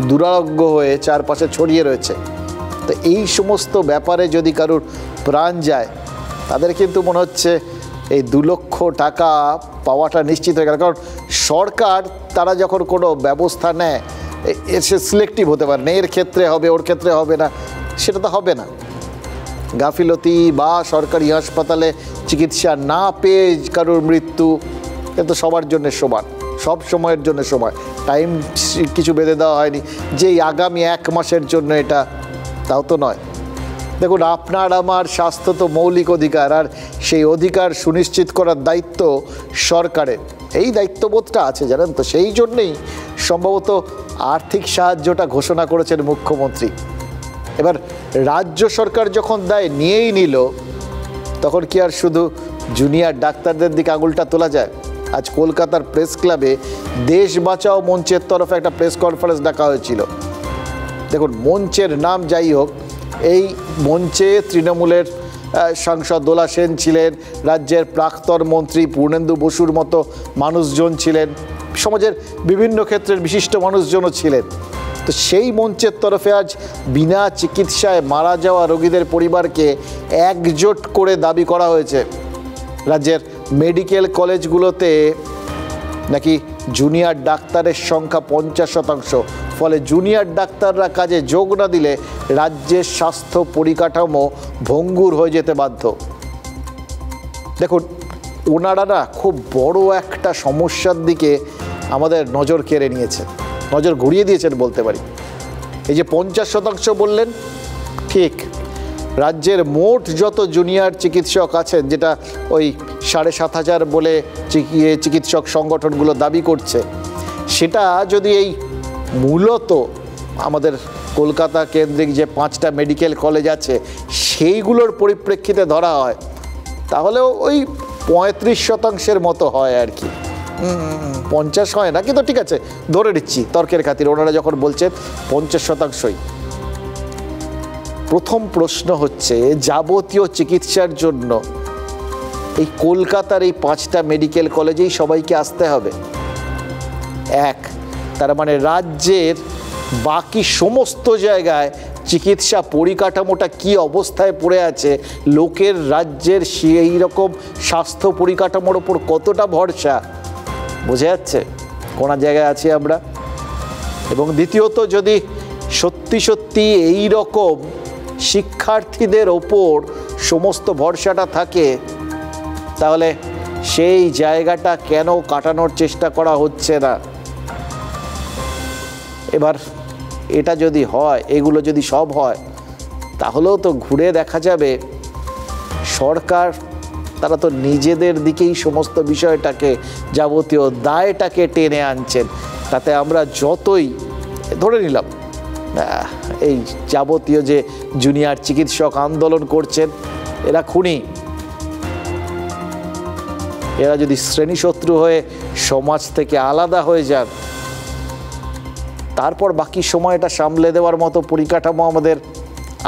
দুরারোগ্য হয়ে চারপাশে ছড়িয়ে রয়েছে। তো এই সমস্ত ব্যাপারে যদি কারোর প্রাণ যায়, তাদের কিন্তু মনে হচ্ছে এই 2 লক্ষ টাকা পাওয়াটা নিশ্চিত হয়ে গেল। কারণ সরকার তারা যখন কোনো ব্যবস্থা নেয়, সে সিলেক্টিভ হতে পারে না, এর ক্ষেত্রে হবে, ওর ক্ষেত্রে হবে না, সেটা তো হবে না। গাফিলতি বা সরকারি হাসপাতালে চিকিৎসা না পেয়ে কারোর মৃত্যু, কিন্তু সবার জন্য সমান, সব সময়ের জন্য সমান, টাইম কিছু বেঁধে দেওয়া হয়নি যে আগামী 1 মাসের জন্য এটা, তাও তো নয়। দেখুন, আপনার আমার স্বাস্থ্য তো মৌলিক অধিকার, আর সেই অধিকার সুনিশ্চিত করার দায়িত্ব সরকারের। এই দায়িত্ববোধটা আছে জানেন তো, সেই জন্যেই সম্ভবত আর্থিক সাহায্যটা ঘোষণা করেছেন মুখ্যমন্ত্রী। এবার রাজ্য সরকার যখন দায় নিয়েই নিল, তখন কি আর শুধু জুনিয়র ডাক্তারদের দিকে আঙুলটা তোলা যায়? আজ কলকাতার প্রেস ক্লাবে দেশ বাঁচাও মঞ্চের তরফে একটা প্রেস কনফারেন্স ডাকা হয়েছিল। দেখুন, মঞ্চের নাম যাই হোক, এই মঞ্চে তৃণমূলের সাংসদ দোলা সেন ছিলেন, রাজ্যের প্রাক্তন মন্ত্রী পূর্ণেন্দু বসুর মতো মানুষজন ছিলেন, সমাজের বিভিন্ন ক্ষেত্রের বিশিষ্ট মানুষজনও ছিলেন। তো সেই মঞ্চের তরফে আজ বিনা চিকিৎসায় মারা যাওয়া রোগীদের পরিবারকে একজোট করে দাবি করা হয়েছে রাজ্যের মেডিকেল কলেজগুলোতে নাকি জুনিয়র ডাক্তারের সংখ্যা 50%। ফলে জুনিয়র ডাক্তাররা কাজে যোগ না দিলে রাজ্যের স্বাস্থ্য পরিকাঠামো ভঙ্গুর হয়ে যেতে বাধ্য। দেখুন, ওনারা না খুব বড় একটা সমস্যার দিকে আমাদের নজর কেড়ে নিয়েছেন, নজর ঘুরিয়ে দিয়েছেন বলতে পারি। এই যে 50% বললেন, ঠিক রাজ্যের মোট যত জুনিয়র চিকিৎসক আছেন, যেটা ওই 7,500 বলে চিকিৎসক সংগঠনগুলো দাবি করছে, সেটা যদি এই মূলত আমাদের কলকাতা কেন্দ্রিক যে 5টা মেডিকেল কলেজ আছে সেইগুলোর পরিপ্রেক্ষিতে ধরা হয়, তাহলেও ওই 35% মতো হয় আর কি। 50 হয় না, কিন্তু ঠিক আছে ধরে নিচ্ছি তর্কের খাতির, ওনারা যখন বলছেন 50%। প্রথম প্রশ্ন হচ্ছে, যাবতীয় চিকিৎসার জন্য এই কলকাতার এই 5টা মেডিকেল কলেজেই সবাইকে আসতে হবে? এক, তার মানে রাজ্যের বাকি সমস্ত জায়গায় চিকিৎসা পরিকাঠামোটা কি অবস্থায় পড়ে আছে, লোকের রাজ্যের সেই রকম স্বাস্থ্য পরিকাঠামোর ওপর কতটা ভরসা বোঝা যাচ্ছে কোন জায়গায় আছি আমরা। এবং দ্বিতীয়ত, যদি সত্যি সত্যি এই রকম শিক্ষার্থীদের ওপর সমস্ত ভরসাটা থাকে, তাহলে সেই জায়গাটা কেন কাটানোর চেষ্টা করা হচ্ছে না? এবার এটা যদি হয়, এগুলো যদি সব হয়, তাহলেও তো ঘুরে দেখা যাবে সরকার তারা তো নিজেদের দিকেই সমস্ত বিষয়টাকে, যাবতীয় দায়টাকে টেনে আনছেন। তাতে আমরা যতই ধরে নিলাম এই যাবতীয় যে জুনিয়র চিকিৎসক আন্দোলন করছেন এরা খুনি, এরা যদি শ্রেণীশত্রু হয়ে সমাজ থেকে আলাদা হয়ে যান, তারপর বাকি সময়টা সামলে দেওয়ার মতো পরিকাঠামো আমাদের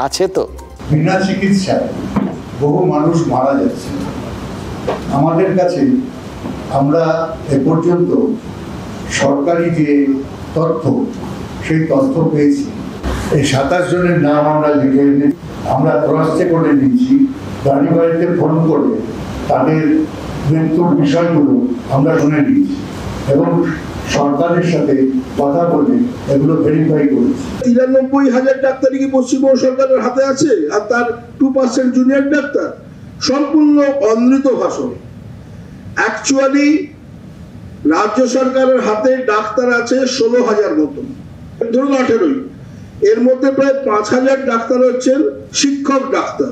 আছে তো? বিনা চিকিৎসায় বহু মানুষ মারা যাচ্ছে। আমাদের কাছে আমরা এ পর্যন্ত সরকারি যে তথ্য, সেই তথ্য পেয়েছি। এই 27 জনের নাম আমরা লিখে এনে আমরা ক্রসে করে নিয়েছি, গাড়ি বাড়িতে ফোন করে তাদের মৃত্যুর বিষয়গুলো আমরা শুনে নিয়েছি এবং সরকারের সাথে কথা বলে এগুলো ভেরিফাই করেছি। 93,000 ডাক্তারই কি পশ্চিমবঙ্গ সরকারের হাতে আছে? আর তার 2% জুনিয়র ডাক্তার, সম্পূর্ণ অমৃত ভাষণ। অ্যাকচুয়ালি রাজ্য সরকারের হাতে ডাক্তার আছে 16,000 মতন, ধরুন 18। এর মধ্যে প্রায় 5,000 ডাক্তার হচ্ছেন শিক্ষক ডাক্তার,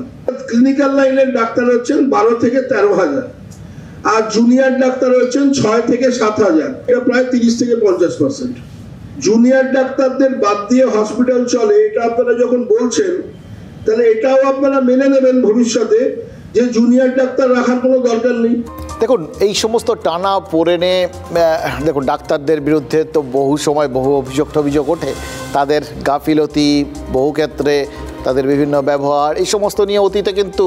ক্লিনিক্যাল লাইনের ডাক্তার হচ্ছেন 12 থেকে 13,000, আর জুনিয়র ডাক্তার হচ্ছেন 6 থেকে 7,000। এটা প্রায় 30 থেকে 50%। জুনিয়র ডাক্তারদের বাদ দিয়ে হসপিটাল চলে, এটা আপনারা যখন বলছেন, তাহলে এটাও আপনারা মেনে নেবেন ভবিষ্যতে যে জুনিয়র ডাক্তার রাখার কোনো দরকার নেই। দেখুন, এই সমস্ত টানা পোড়েনে দেখুন ডাক্তারদের বিরুদ্ধে তো বহু সময় বহু অভিযোগ ওঠে, তাদের গাফিলতি, বহু ক্ষেত্রে তাদের বিভিন্ন ব্যবহার, এই সমস্ত নিয়ে অতীতে কিন্তু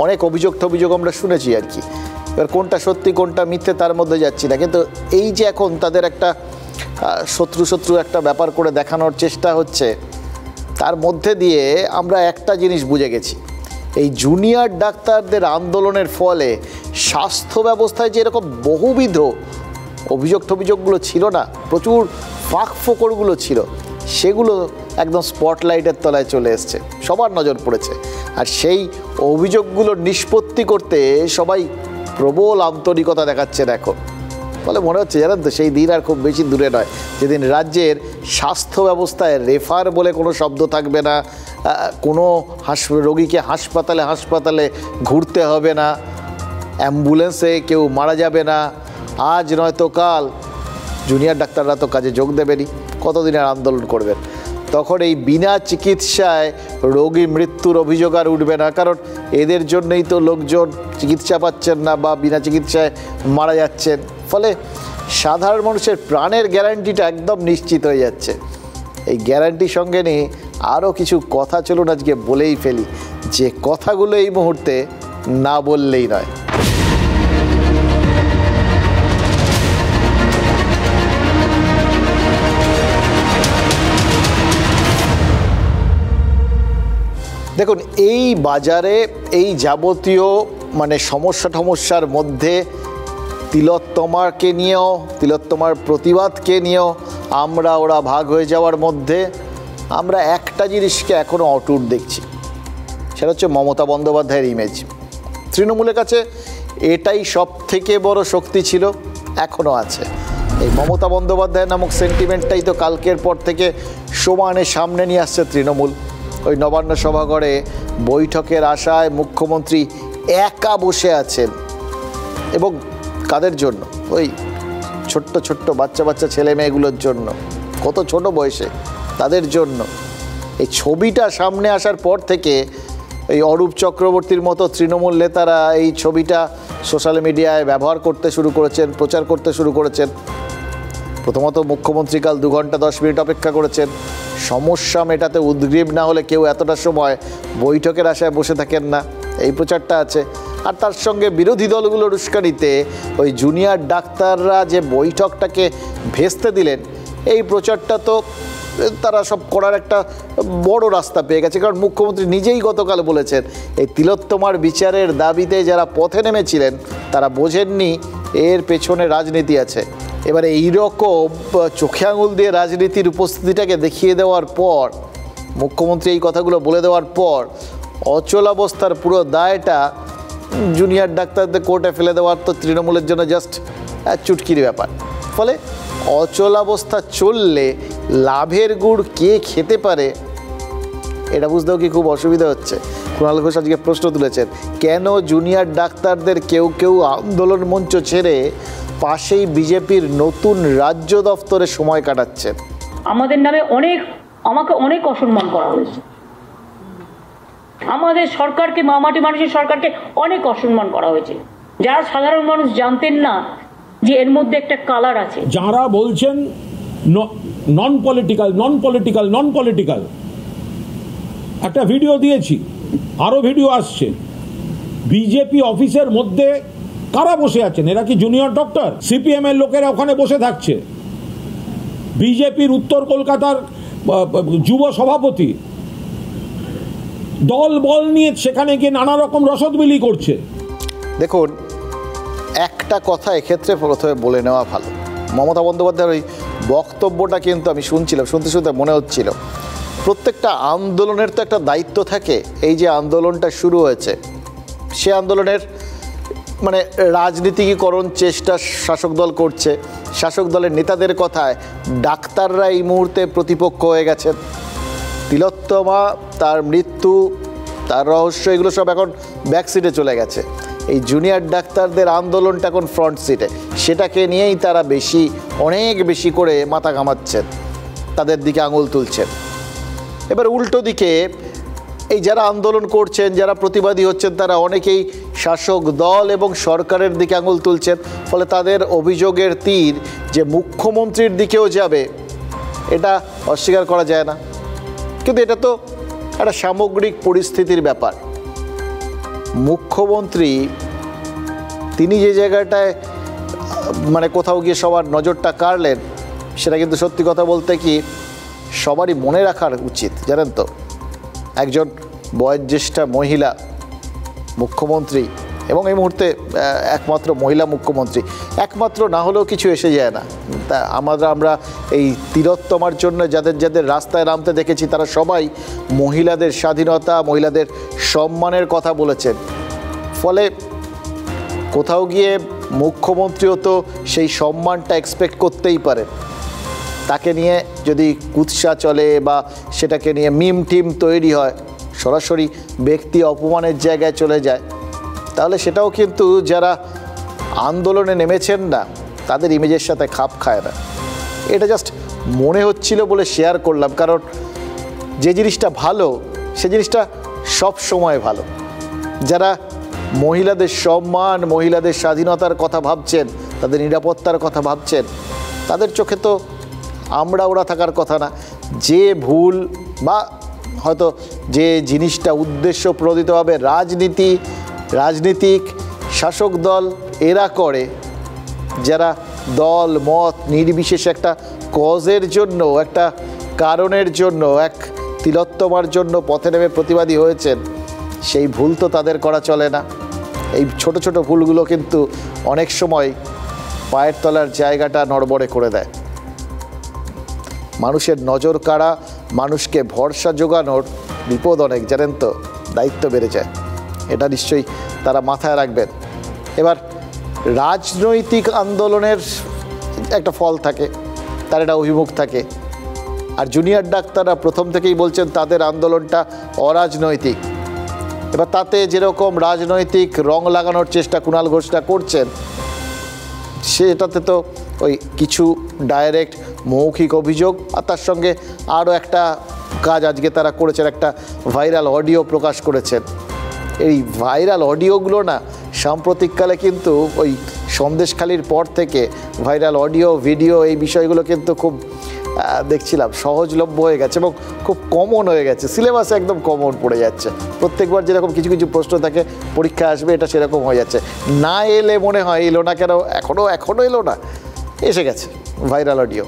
অনেক অভিযোগ আমরা শুনেছি আর কি। এবার কোনটা সত্যি কোনটা মিথ্যে তার মধ্যে যাচ্ছি না, কিন্তু এই যে এখন তাদের একটা শত্রু একটা ব্যাপার করে দেখানোর চেষ্টা হচ্ছে, তার মধ্যে দিয়ে আমরা একটা জিনিস বুঝে গেছি, এই জুনিয়র ডাক্তারদের আন্দোলনের ফলে স্বাস্থ্য ব্যবস্থায় যে এরকম বহুবিধ অভিযোগগুলো ছিল না, প্রচুর ফাঁক ফোকরগুলো ছিল, সেগুলো একদম স্পটলাইটের তলায় চলে এসছে, সবার নজর পড়েছে। আর সেই অভিযোগগুলো নিষ্পত্তি করতে সবাই প্রবল আন্তরিকতা দেখাচ্ছেন এখন। ফলে মনে হচ্ছে জানেন তো, সেই দিন আর খুব বেশি দূরে নয় যেদিন রাজ্যের স্বাস্থ্য ব্যবস্থায় রেফার বলে কোনো শব্দ থাকবে না, কোনো রোগীকে হাসপাতালে ঘুরতে হবে না, অ্যাম্বুলেন্সে কেউ মারা যাবে না, আজ নয়তো কাল জুনিয়র ডাক্তাররা তো কাজে যোগ দেবেনই, কতদিনের আন্দোলন করবেন। তখন এই বিনা চিকিৎসায় রোগী মৃত্যুর অভিযোগ আর উঠবে না, কারণ এদের জন্যই তো লোকজন চিকিৎসা পাচ্ছেন না বা বিনা চিকিৎসায় মারা যাচ্ছেন। ফলে সাধারণ মানুষের প্রাণের গ্যারান্টিটা একদম নিশ্চিত হয়ে যাচ্ছে। এই গ্যারান্টির সঙ্গে নিয়ে আরও কিছু কথা চলুন আজকে বলেই ফেলি, যে কথাগুলো এই মুহূর্তে না বললেই নয়। দেখুন, এই বাজারে এই যাবতীয় সমস্যার মধ্যে তিলোত্তমাকে নিয়েও, তিলোত্তমার প্রতিবাদকে নিয়েও আমরা ওরা ভাগ হয়ে যাওয়ার মধ্যে আমরা একটা জিনিসকে এখনও অটুট দেখছি, সেটা হচ্ছে মমতা বন্দ্যোপাধ্যায়ের ইমেজ। তৃণমূলের কাছে এটাই সব থেকে বড় শক্তি ছিল, এখনও আছে। এই মমতা বন্দ্যোপাধ্যায় নামক সেন্টিমেন্টটাই তো কালকের পর থেকে সমানে সামনে নিয়ে আসছে তৃণমূল। ওই নবান্ন সভাঘরে বৈঠকের আশায় মুখ্যমন্ত্রী একা বসে আছেন, এবং কাদের জন্য? ওই ছোট্ট ছোট্ট বাচ্চা বাচ্চা ছেলে মেয়েগুলোর জন্য, কত ছোট বয়সে, তাদের জন্য। এই ছবিটা সামনে আসার পর থেকে এই অরূপ চক্রবর্তীর মতো তৃণমূল নেতারা এই ছবিটা সোশ্যাল মিডিয়ায় ব্যবহার করতে শুরু করেছেন, প্রচার করতে শুরু করেছেন। প্রথমত মুখ্যমন্ত্রী কাল 2 ঘন্টা 10 মিনিট অপেক্ষা করেছেন। সমস্যা মেটাতে উদ্গ্রীব না হলে কেউ এতটা সময় বৈঠকের আশায় বসে থাকেন না, এই প্রচারটা আছে। আর তার সঙ্গে বিরোধী দলগুলোর উস্কানিতে ওই জুনিয়র ডাক্তাররা যে বৈঠকটাকে ভেস্তে দিলেন, এই প্রচারটা তো তারা সব করার একটা বড় রাস্তা পেয়ে গেছে। কারণ মুখ্যমন্ত্রী নিজেই গতকাল বলেছেন, এই তিলোত্তমার বিচারের দাবিতে যারা পথে নেমেছিলেন তারা বোঝেননি এর পেছনে রাজনীতি আছে। এবারে এইরকম চোখে আঙুল দিয়ে রাজনীতির উপস্থিতিটাকে দেখিয়ে দেওয়ার পর, মুখ্যমন্ত্রী এই কথাগুলো বলে দেওয়ার পর অচলাবস্থার পুরো দায়টা জুনিয়র ডাক্তারদের কোর্টে ফেলে দেওয়ার তো তৃণমূলের জন্য জাস্ট চুটকির ব্যাপার। ফলে অচলাবস্থা চললে লাভের গুড় কে খেতে পারে এটা বুঝতেও কি খুব অসুবিধা হচ্ছে। কুণাল ঘোষ আজকে প্রশ্ন তুলেছেন, কেন জুনিয়র ডাক্তারদের কেউ কেউ আন্দোলন মঞ্চ ছেড়ে পাশেই বিজেপির নতুন রাজ্য দপ্তরে সময় কাটাচ্ছেন? আমাদের নামে আমাকে অনেক অসম্মান করা হয়েছে, আমাদের সরকারকে, মামাটি মানুষের সরকারকে অনেক অসম্মান করা হয়েছে, যারা সাধারণ মানুষ জানতেন না যে এর মধ্যে একটা কালার আছে। যারা বলছেন নন পলিটিক্যাল, একটা ভিডিও দিয়েছি, আরো ভিডিও আসছে। বিজেপি অফিসের মধ্যে কারা বসে আছেন? এরা কি জুনিয়র ডক্টর? সিপিএম এর লোকেরা ওখানে বসে থাকছে। বিজেপির উত্তর কলকাতার যুব সভাপতি দল বল নিয়ে সেখানে গিয়ে নানা রকম রসদবিলি করছে। দেখুন, একটা কথা এক্ষেত্রে প্রথমে বলে নেওয়া ভালো। মমতা বন্দ্যোপাধ্যায়ের ওই বক্তব্যটা কিন্তু আমি শুনতে শুনতে মনে হচ্ছিল, প্রত্যেকটা আন্দোলনের তো একটা দায়িত্ব থাকে। এই যে আন্দোলনটা শুরু হয়েছে, সে আন্দোলনের মানে রাজনীতিকীকরণ চেষ্টা শাসক দল করছে। শাসক দলের নেতাদের কথায় ডাক্তাররা এই মুহূর্তে প্রতিপক্ষ হয়ে গেছেন। তিলোত্তমা, তার মৃত্যু, তার রহস্য, এগুলো সব এখন ব্যাকসিটে চলে গেছে। এই জুনিয়র ডাক্তারদের আন্দোলনটা এখন ফ্রন্ট সিটে, সেটাকে নিয়েই তারা অনেক বেশি করে মাথা ঘামাচ্ছেন, তাদের দিকে আঙুল তুলছেন। এবার উল্টো দিকে এই যারা আন্দোলন করছেন, যারা প্রতিবাদী হচ্ছেন, তারা অনেকেই শাসক দল এবং সরকারের দিকে আঙুল তুলছেন। ফলে তাদের অভিযোগের তীর যে মুখ্যমন্ত্রীর দিকেও যাবে, এটা অস্বীকার করা যায় না। কিন্তু এটা তো একটা সামগ্রিক পরিস্থিতির ব্যাপার। মুখ্যমন্ত্রী তিনি যে জায়গাটায় মানে কোথাও গিয়ে সবার নজরটা কাড়লেন, সেটা কিন্তু সত্যি কথা বলতে কি সবারই মনে রাখার উচিত। জানেন তো, একজন বয়োজ্যেষ্ঠা মহিলা মুখ্যমন্ত্রী, এবং এই মুহূর্তে একমাত্র মহিলা মুখ্যমন্ত্রী, একমাত্র না হলেও কিছু এসে যায় না। তা আমরা এই তিলোত্তমার জন্য যাদের রাস্তায় নামতে দেখেছি, তারা সবাই মহিলাদের স্বাধীনতা, মহিলাদের সম্মানের কথা বলেছেন। ফলে কোথাও গিয়ে মুখ্যমন্ত্রীও তো সেই সম্মানটা এক্সপেক্ট করতেই পারেন। তাকে নিয়ে যদি কুৎসা চলে বা সেটাকে নিয়ে মিম টিম তৈরি হয়, সরাসরি ব্যক্তি অপমানের জায়গায় চলে যায়, তাহলে সেটাও কিন্তু যারা আন্দোলনে নেমেছেন না, তাদের ইমেজের সাথে খাপ খায় না। এটা জাস্ট মনে হচ্ছিল বলে শেয়ার করলাম, কারণ যে জিনিসটা ভালো সে জিনিসটা সব সময় ভালো। যারা মহিলাদের সম্মান, মহিলাদের স্বাধীনতার কথা ভাবছেন, তাদের নিরাপত্তার কথা ভাবছেন, তাদের চোখে তো আমরা ওরা থাকার কথা না। যে ভুল বা হয়তো যে জিনিসটা উদ্দেশ্য প্রণোদিতভাবে রাজনীতিক শাসক দল এরা করে, যারা দল মত নির্বিশেষে একটা কজের জন্য, একটা কারণের জন্য, এক তিলোত্তমার জন্য পথে নেমে প্রতিবাদী হয়েছেন, সেই ভুল তো তাদের করা চলে না। এই ছোট ছোট ভুলগুলো কিন্তু অনেক সময় পায়ের তলার জায়গাটা নড়বড়ে করে দেয়। মানুষের নজর কাড়া, মানুষকে ভরসা জোগানোর বিপদ অনেক, জানেন তো, দায়িত্ব বেড়ে যায়। এটা নিশ্চয়ই তারা মাথায় রাখবেন। এবার রাজনৈতিক আন্দোলনের একটা ফল থাকে, তার একটা অভিমুখ থাকে। আর জুনিয়র ডাক্তাররা প্রথম থেকেই বলছেন তাদের আন্দোলনটা অরাজনৈতিক। এবার তাতে যেরকম রাজনৈতিক রং লাগানোর চেষ্টা কুণাল ঘোষরা করছেন, সেটাতে তো ওই কিছু ডাইরেক্ট মৌখিক অভিযোগ, আর তার সঙ্গে আরও একটা কাজ আজকে তারা করেছেন, একটা ভাইরাল অডিও প্রকাশ করেছেন। এই ভাইরাল অডিওগুলো না সাম্প্রতিককালে কিন্তু ওই সন্দেশখালির পর থেকে ভাইরাল অডিও ভিডিও এই বিষয়গুলো কিন্তু খুব দেখছিলাম সহজলভ্য হয়ে গেছে এবং খুব কমন হয়ে গেছে, সিলেবাসে একদম কমন পড়ে যাচ্ছে। প্রত্যেকবার যেরকম কিছু কিছু প্রশ্ন থাকে পরীক্ষা আসবে, এটা সেরকম হয়ে যাচ্ছে। না এলে মনে হয় এলো না কেন, এখনও এলো না, এসে গেছে ভাইরাল অডিও।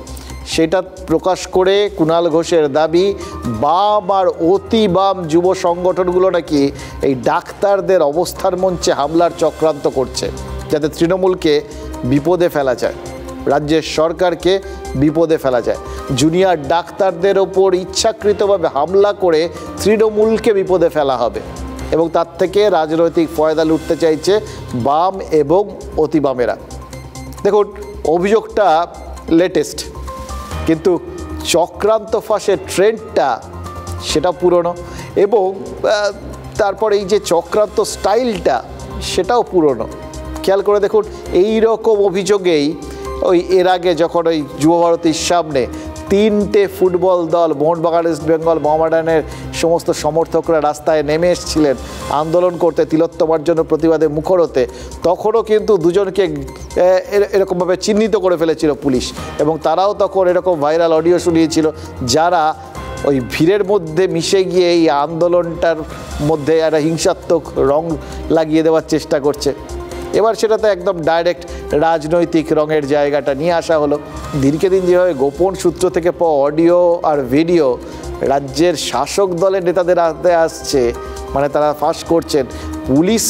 সেটা প্রকাশ করে কুণাল ঘোষের দাবি বাম আর অতি বাম যুব সংগঠনগুলো নাকি এই ডাক্তারদের অবস্থান মঞ্চে হামলার চক্রান্ত করছে, যাতে তৃণমূলকে বিপদে ফেলা যায়, রাজ্যের সরকারকে বিপদে ফেলা যায়। জুনিয়র ডাক্তারদের ওপর ইচ্ছাকৃতভাবে হামলা করে তৃণমূলকে বিপদে ফেলা হবে এবং তার থেকে রাজনৈতিক ফয়দা লুটতে চাইছে বাম এবং অতি বামেরা। দেখুন, অভিযোগটা লেটেস্ট, কিন্তু চক্রান্ত ফাঁসের ট্রেন্ডটা সেটা পুরনো এবং তারপর এই যে চক্রান্ত স্টাইলটা সেটাও পুরনো। খেয়াল করে দেখুন, এই রকম অভিযোগেই ওই এর আগে যখন ওই যুবভারতীর সামনে 3টে ফুটবল দল মোহনবাগান, ইস্ট বেঙ্গল, মোহামেডানের সমস্ত সমর্থকরা রাস্তায় নেমে এসেছিলেন আন্দোলন করতে, তিলোত্তমার জন্য প্রতিবাদে মুখর হতে, তখনও কিন্তু দুজনকে এরকমভাবে চিহ্নিত করে ফেলেছিল পুলিশ এবং তারাও তখন এরকম ভাইরাল অডিও শুনিয়েছিল, যারা ওই ভিড়ের মধ্যে মিশে গিয়ে এই আন্দোলনটার মধ্যে একটা হিংসাত্মক রং লাগিয়ে দেওয়ার চেষ্টা করছে। এবার সেটাতে একদম ডাইরেক্ট রাজনৈতিক রঙের জায়গাটা নিয়ে আসা হলো। দিনকে দিন যেভাবে গোপন সূত্র থেকে পাওয়া অডিও আর ভিডিও রাজ্যের শাসক দলের নেতাদের হাতে আসছে, মানে তারা ফাঁস করছেন, পুলিশ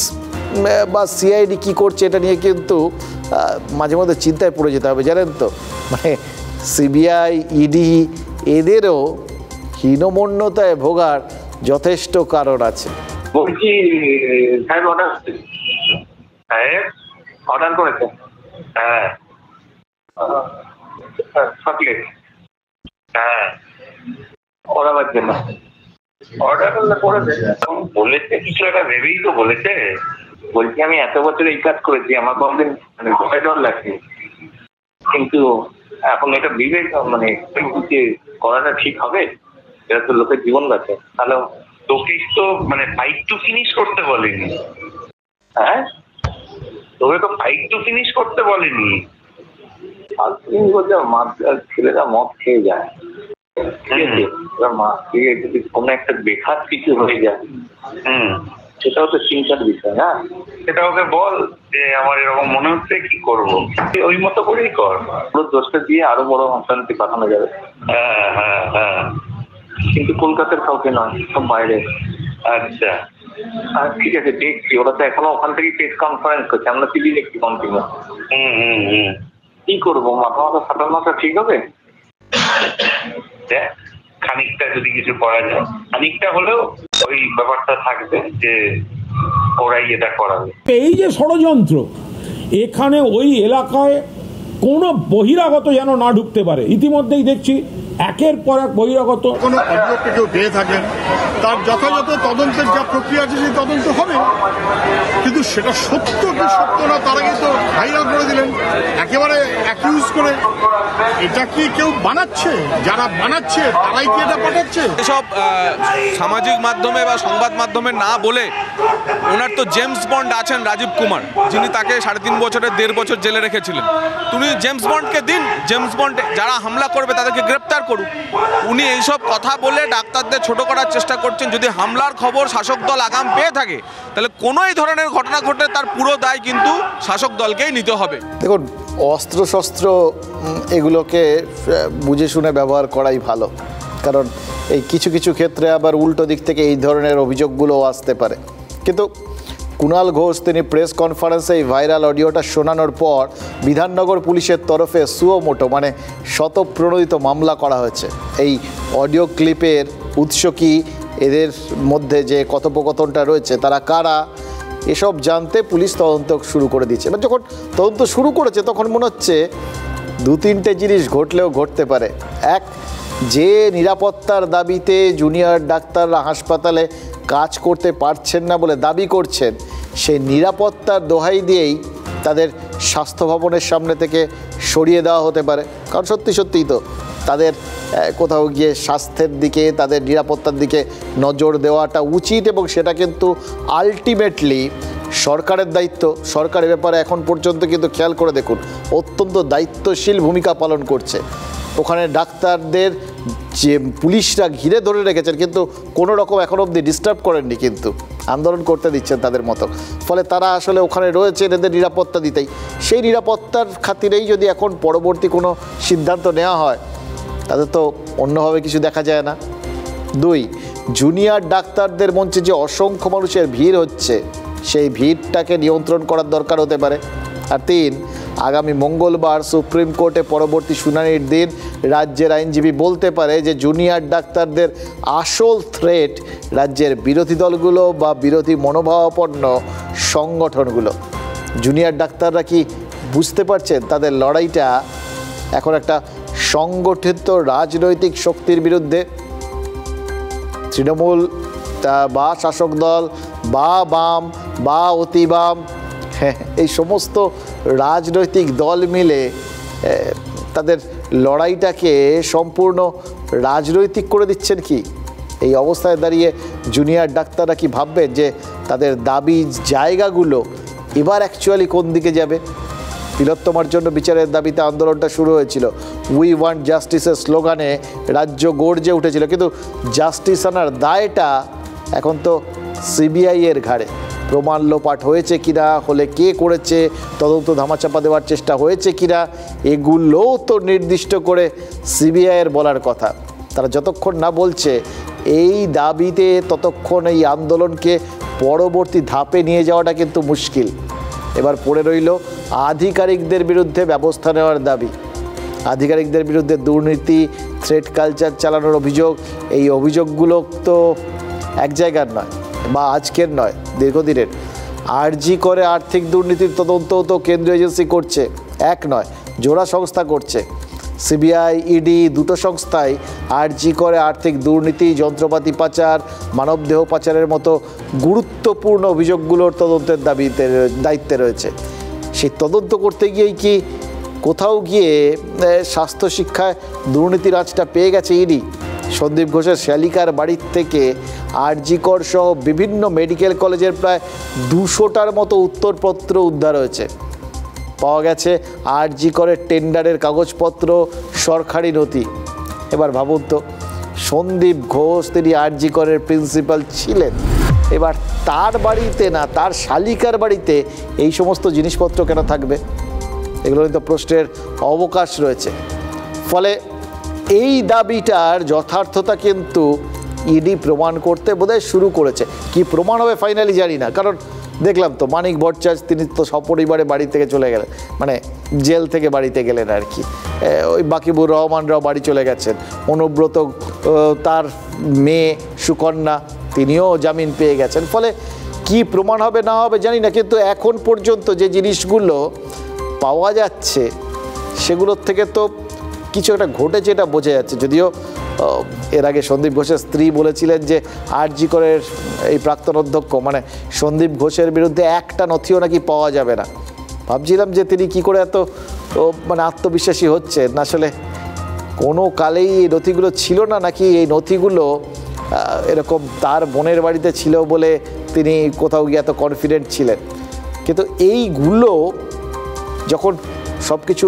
বা সিআইডি কী করছে এটা নিয়ে কিন্তু মাঝে মধ্যে চিন্তায় পড়ে যেতে হবে, জানেন তো। মানে সিবিআই, ইডি এদেরও হীনমন্যতায় ভোগার যথেষ্ট কারণ আছে। বলছি অর্ডার করেছে, হ্যাঁ চকলেট, হ্যাঁ ওরাবার জন্য অর্ডার করেছে, বলেছে কিছু একটা ভেবেই তো বলেছে। বলছি আমি এত বছর এই কাজ করেছি, আমার কোনদিন মানে ভয় ডর লাগছে, কিন্তু এখন এটা বিবেক মানে করাটা ঠিক হবে, এটা তো লোকের জীবন গেছে। তাহলে তোকে তো মানে ফাইট টু ফিনিশ করতে বলেনি, হ্যাঁ তোকে তো ফাইট টু ফিনিশ করতে বলেনি। ছেলেরা মদ খেয়ে যায়, ঠিক আছে, যদি কোনো একটা বেখাত কিছু হয়ে যায়, সেটাও তো চিন্তার বিষয় না। সেটা ওকে বল যে আমার এরকম মনে হচ্ছে, কি করবো, ওই মতো করেই কর, পুরো দোষটা দিয়ে আরো বড় অশান্তি পাঠানো যাবে। হ্যাঁ হ্যাঁ হ্যাঁ, কিন্তু কলকাতার কাউকে নয়, সব বাইরে। আচ্ছা ঠিক আছে, দেখছি, ওরা তো এখনো ওখান থেকে প্রেস কনফারেন্স করছে, আমরা টিভি দেখছি কন্টিনিউ। কি করবো, মাথা ফাটানোটা ঠিক হবে? খানিকটা যদি কিছু করা যায়, খানিকটা হলেও ওই ব্যাপারটা থাকবে যে ওরাই এটা করাবে। এই যে ষড়যন্ত্র, এখানে ওই এলাকায় কোনো বহিরাগত যেন না ঢুকতে পারে। ইতিমধ্যেই দেখছি একের পর এক বহিরাগত। কোনো অভিযোগকে কেউ পেয়ে থাকেন, তার যথাযথ তদন্তের যা প্রক্রিয়া আছে সেই তদন্ত হবে, কিন্তু সেটা সত্য কি সত্য না তার আগে তো ভাইরাল করে দিলেন একেবারে অ্যাকিউজ করে। এটা কি কেউ বানাচ্ছে? যারা বানাচ্ছে তারাই কি এটা পাঠাচ্ছে? এসব সামাজিক মাধ্যমে বা সংবাদ মাধ্যমে না বলে, ওনার তো জেমস বন্ড আছেন রাজীব কুমার, যিনি তাকে 3.5 বছরের 1.5 বছর জেলে রেখেছিলেন। তুমি জেমস বন্ডকে দিন, জেমস বন্ড যারা হামলা করবে তাদেরকে গ্রেপ্তার করুক। উনি এইসব কথা বলে ডাক্তারদের ছোট করার চেষ্টা করছেন। যদি হামলার খবর শাসক দল আগাম পেয়ে থাকে, তাহলে কোনো এই ধরনের ঘটনা ঘটলে তার পুরো দায় কিন্তু শাসক দলকেই নিতে হবে। দেখুন, অস্ত্রশস্ত্র এগুলোকে বুঝে শুনে ব্যবহার করাই ভালো, কারণ এই কিছু কিছু ক্ষেত্রে আবার উল্টো দিক থেকে এই ধরনের অভিযোগগুলো আসতে পারে। কিন্তু কুণাল ঘোষ তিনি প্রেস কনফারেন্সে এই ভাইরাল অডিওটা শোনানোর পর বিধাননগর পুলিশের তরফে সুও মোটো মানে শতপ্রণোদিত মামলা করা হয়েছে। এই অডিও ক্লিপের উৎস কি, এদের মধ্যে যে কথোপকথনটা রয়েছে তারা কারা, এসব জানতে পুলিশ তদন্ত শুরু করে দিয়েছে। এবার যখন তদন্ত শুরু করেছে তখন মনে হচ্ছে 2-3টে জিনিস ঘটলেও ঘটতে পারে। এক, যে নিরাপত্তার দাবিতে জুনিয়র ডাক্তাররা হাসপাতালে কাজ করতে পারছেন না বলে দাবি করছেন, সেই নিরাপত্তার দোহাই দিয়েই তাদের স্বাস্থ্য ভবনের সামনে থেকে সরিয়ে দেওয়া হতে পারে। কারণ সত্যিই তো তাদের কোথাও গিয়ে স্বাস্থ্যের দিকে, তাদের নিরাপত্তার দিকে নজর দেওয়াটা উচিত, এবং সেটা কিন্তু আলটিমেটলি সরকারের দায়িত্ব। সরকারের ব্যাপারে এখন পর্যন্ত কিন্তু খেয়াল করে দেখুন অত্যন্ত দায়িত্বশীল ভূমিকা পালন করছে। ওখানে ডাক্তারদের যে পুলিশরা ঘিরে ধরে রেখেছেন, কিন্তু কোনো রকম এখন অবধি ডিস্টার্ব করেননি, কিন্তু আন্দোলন করতে দিচ্ছেন তাদের মতো। ফলে তারা আসলে ওখানে রয়েছেন এদের নিরাপত্তা দিতেই। সেই নিরাপত্তার খাতিরেই যদি এখন পরবর্তী কোনো সিদ্ধান্ত নেওয়া হয়, তাদের তো অন্যভাবে কিছু দেখা যায় না। 2, জুনিয়র ডাক্তারদের মঞ্চে যে অসংখ্য মানুষের ভিড় হচ্ছে, সেই ভিড়টাকে নিয়ন্ত্রণ করার দরকার হতে পারে। আর 3, আগামী মঙ্গলবার সুপ্রিম কোর্টে পরবর্তী শুনানির দিন রাজ্যের আইনজীবী বলতে পারে যে জুনিয়র ডাক্তারদের আসল থ্রেট রাজ্যের বিরোধী দলগুলো বা বিরোধী মনোভাবাপন্ন সংগঠনগুলো। জুনিয়র ডাক্তাররা কি বুঝতে পারছেন তাদের লড়াইটা এখন একটা সংগঠিত রাজনৈতিক শক্তির বিরুদ্ধে? তৃণমূল বা শাসক দল বা বাম বা অতি বাম, এই সমস্ত রাজনৈতিক দল মিলে তাদের লড়াইটাকে সম্পূর্ণ রাজনৈতিক করে দিচ্ছেন কি? এই অবস্থায় দাঁড়িয়ে জুনিয়র ডাক্তাররা কি ভাববেন যে তাদের দাবি জায়গাগুলো এবার অ্যাকচুয়ালি কোন দিকে যাবে? তিলোত্তমার জন্য বিচারের দাবিতে আন্দোলনটা শুরু হয়েছিল, উই ওয়ান্ট জাস্টিসের স্লোগানে রাজ্য গর্জে উঠেছিল, কিন্তু জাস্টিস আনার দায়টা এখন তো সিবিআই এর ঘাড়ে। প্রমাণ লোপাট হয়েছে কিনা, হলে কে করেছে, তদন্ত ধামাচাপা দেওয়ার চেষ্টা হয়েছে কিনা, এগুলোও তো নির্দিষ্ট করে সিবিআইয়ের বলার কথা। তারা যতক্ষণ না বলছে এই দাবিতে, ততক্ষণ এই আন্দোলনকে পরবর্তী ধাপে নিয়ে যাওয়াটা কিন্তু মুশকিল। এবার পড়ে রইল আধিকারিকদের বিরুদ্ধে ব্যবস্থা নেওয়ার দাবি। আধিকারিকদের বিরুদ্ধে দুর্নীতি, থ্রেট কালচার চালানোর অভিযোগ, এই অভিযোগগুলো তো এক জায়গার নয় বা আজকের নয়, দীর্ঘদিনের। আরজি করে আর্থিক দুর্নীতির তদন্তও তো কেন্দ্রীয় এজেন্সি করছে, এক নয়, জোড়া সংস্থা করছে। সিবিআই, ইডি দুটো সংস্থাই আরজি করে আর্থিক দুর্নীতি, যন্ত্রপাতি পাচার, মানবদেহ পাচারের মতো গুরুত্বপূর্ণ অভিযোগগুলোর তদন্তের দায়িত্বে রয়েছে। সেই তদন্ত করতে গিয়েই কি কোথাও গিয়ে স্বাস্থ্য শিক্ষায় দুর্নীতির আঁচটা পেয়ে গেছে ইডি? সন্দীপ ঘোষের শ্যালিকার বাড়ির থেকে আরজি কর সহ বিভিন্ন মেডিকেল কলেজের প্রায় 200টার মতো উত্তরপত্র উদ্ধার হয়েছে। পাওয়া গেছে আরজি করের টেন্ডারের কাগজপত্র, সরকারি নথি। এবার ভাবুন তো, সন্দীপ ঘোষ তিনি আরজি করের প্রিন্সিপাল ছিলেন, এবার তার বাড়িতে না, তার শালিকার বাড়িতে এই সমস্ত জিনিসপত্র কেন থাকবে? এগুলো তো প্রশ্নের অবকাশ রয়েছে। ফলে এই দাবিটার যথার্থতা কিন্তু ইডি প্রমাণ করতে বোধহয় শুরু করেছে। কি প্রমাণ হবে ফাইনালি জানি না, কারণ দেখলাম তো মানিক ভট্টাচার্য তিনি তো সপরিবারে বাড়ি থেকে চলে গেলেন, মানে জেল থেকে বাড়িতে গেলেন আর কি। ওই বাকিবুর রহমানরাও বাড়ি চলে গেছেন। অনুব্রত তার মেয়ে সুকন্যা তিনিও জামিন পেয়ে গেছেন। ফলে কি প্রমাণ হবে না হবে জানি না, কিন্তু এখন পর্যন্ত যে জিনিসগুলো পাওয়া যাচ্ছে সেগুলোর থেকে তো কিছু একটা ঘটেছে, এটা বোঝা যাচ্ছে। যদিও এর আগে সন্দীপ ঘোষের স্ত্রী বলেছিলেন যে আরজি করের এই প্রাক্তন অধ্যক্ষ মানে সন্দীপ ঘোষের বিরুদ্ধে একটা নথিও নাকি পাওয়া যাবে না। ভাবছিলাম যে তিনি কি করে এত মানে আত্মবিশ্বাসী হচ্ছেন। আসলে কোনো কালেই এই নথিগুলো ছিল না, নাকি এই নথিগুলো এরকম তার বোনের বাড়িতে ছিল বলে তিনি কোথাও গিয়ে এত কনফিডেন্ট ছিলেন। কিন্তু এইগুলো যখন সব কিছু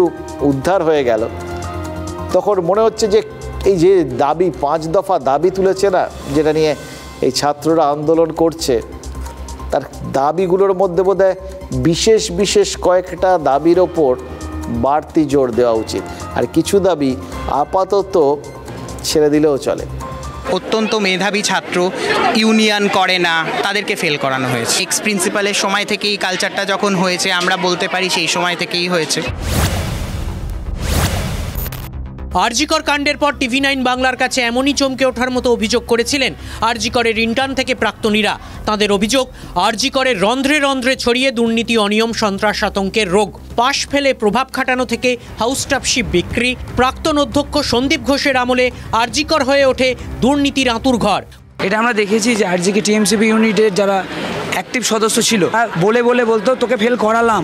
উদ্ধার হয়ে গেল, তখন মনে হচ্ছে যে এই যে দাবি 5 দফা দাবি তুলেছে না, যেটা নিয়ে এই ছাত্ররা আন্দোলন করছে, তার দাবিগুলোর মধ্যে বোধহয় বিশেষ বিশেষ কয়েকটা দাবির ওপর বাড়তি জোর দেওয়া উচিত। আর কিছু দাবি আপাতত ছেড়ে দিলেও চলে। অত্যন্ত মেধাবী ছাত্র, ইউনিয়ন করে না, তাদেরকে ফেল করানো হয়েছে। এক্স প্রিন্সিপালের সময় থেকেই কালচারটা যখন হয়েছে, আমরা বলতে পারি সেই সময় থেকেই হয়েছে। আরজিকর কাণ্ডের পর TV9 বাংলার কাছে এমনই চমকে ওঠার মতো অভিযোগ করেছিলেন আরজিকরের ইন্টার্ন থেকে প্রাক্তনীরা। তাদের অভিযোগ, আরজিকরের রন্ধ্রে রন্ধ্রে ছড়িয়ে দুর্নীতি, অনিয়ম, সন্ত্রাস, আতঙ্কের রোগ। পাশ ফেলে প্রভাব খাটানো থেকে হাউস স্টাফশিপ বিক্রি। প্রাক্তন অধ্যক্ষ সন্দীপ ঘোষের আমলে আরজিকর হয়ে ওঠে দুর্নীতির আঁতুর ঘর। এটা আমরা দেখেছি যে আরজিকে TMCP ইউনিটের যারা অ্যাক্টিভ সদস্য ছিল বলে বলতো তোকে ফেল করালাম।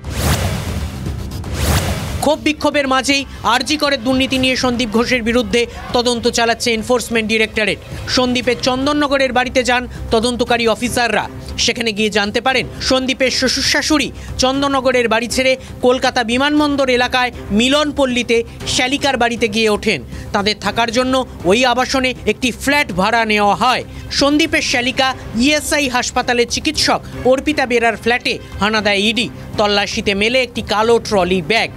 ক্ষোভ বিক্ষোভের মাঝেই আরজিকরের দুর্নীতি নিয়ে সন্দীপ ঘোষের বিরুদ্ধে তদন্ত চালাচ্ছে এনফোর্সমেন্ট ডিরেক্টরেট। সন্দীপের চন্দননগরের বাড়িতে যান তদন্তকারী অফিসাররা। সেখানে গিয়ে জানতে পারেন সন্দীপের শ্বশুর শাশুড়ি চন্দননগরের বাড়ি ছেড়ে কলকাতা বিমানবন্দর এলাকায় মিলনপল্লীতে শ্যালিকার বাড়িতে গিয়ে ওঠেন। তাদের থাকার জন্য ওই আবাসনে একটি ফ্ল্যাট ভাড়া নেওয়া হয়। সন্দীপের শ্যালিকা ESI হাসপাতালের চিকিৎসক অর্পিতা বেরার ফ্ল্যাটে হানা দেয় ইডি। তল্লাশিতে মেলে একটি কালো ট্রলি ব্যাগ।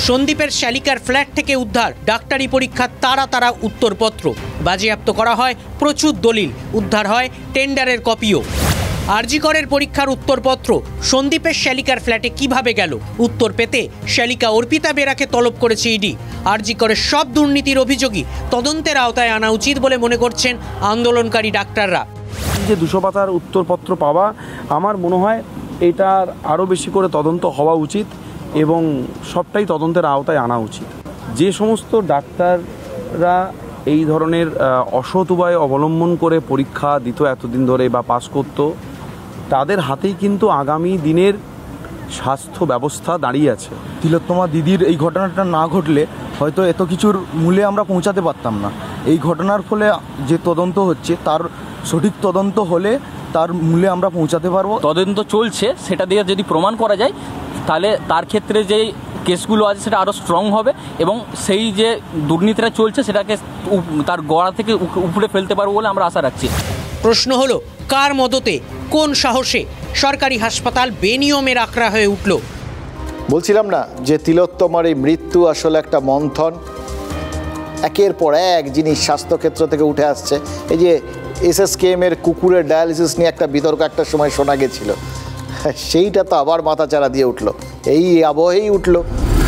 সন্দীপের শ্যালিকার ফ্ল্যাট থেকে উদ্ধার ডাক্তারি পরীক্ষার তারা উত্তরপত্র। বাজেয়াপ্ত করা হয় প্রচুর দলিল। উদ্ধার হয় টেন্ডারের কপিও। আরজিকরের পরীক্ষার উত্তরপত্র সন্দীপের শ্যালিকার ফ্ল্যাটে কিভাবে গেল, উত্তর পেতে শ্যালিকা অর্পিতা বেরাকে তলব করেছে ইডি। আরজিকরের সব দুর্নীতির অভিযোগই তদন্তের আওতায় আনা উচিত বলে মনে করছেন আন্দোলনকারী ডাক্তাররা। যে 200 পাতার উত্তরপত্র পাওয়া, আমার মনে হয় এটার আরও বেশি করে তদন্ত হওয়া উচিত এবং সবটাই তদন্তের আওতায় আনা উচিত। যে সমস্ত ডাক্তাররা এই ধরনের অসৎ উপায় অবলম্বন করে পরীক্ষা দিত এতদিন ধরে বা পাস করত, তাদের হাতেই কিন্তু আগামী দিনের স্বাস্থ্য ব্যবস্থা দাঁড়িয়ে আছে। তিলোত্তমা দিদির এই ঘটনাটা না ঘটলে হয়তো এত কিছুর মূলে আমরা পৌঁছাতে পারতাম না। এই ঘটনার ফলে যে তদন্ত হচ্ছে, তার সঠিক তদন্ত হলে তার মূলে আমরা পৌঁছাতে পারবো। তদন্ত চলছে, সেটা দিয়ে যদি প্রমাণ করা যায় তাহলে তার ক্ষেত্রে যে কেসগুলো আছে সেটা আরও স্ট্রং হবে এবং সেই যে দুর্নীতিটা চলছে সেটাকে তার গোড়া থেকে উপরে ফেলতে পারবো বলে আমরা আশা রাখছি। প্রশ্ন হলো, কার মদতে, কোন সাহসে সরকারি হাসপাতাল বেনিয়মের আখড়া হয়ে উঠল? বলছিলাম না যে তিলোত্তমার এই মৃত্যু আসলে একটা মন্থন। একের পর এক জিনিস স্বাস্থ্যক্ষেত্র থেকে উঠে আসছে। এই যে SSKM এর কুকুরের ডায়ালিসিস নিয়ে একটা বিতর্ক একটা সময় শোনা গেছিল, সেইটা তো আবার মাথাচাড়া দিয়ে উঠলো। এই আবহেই উঠল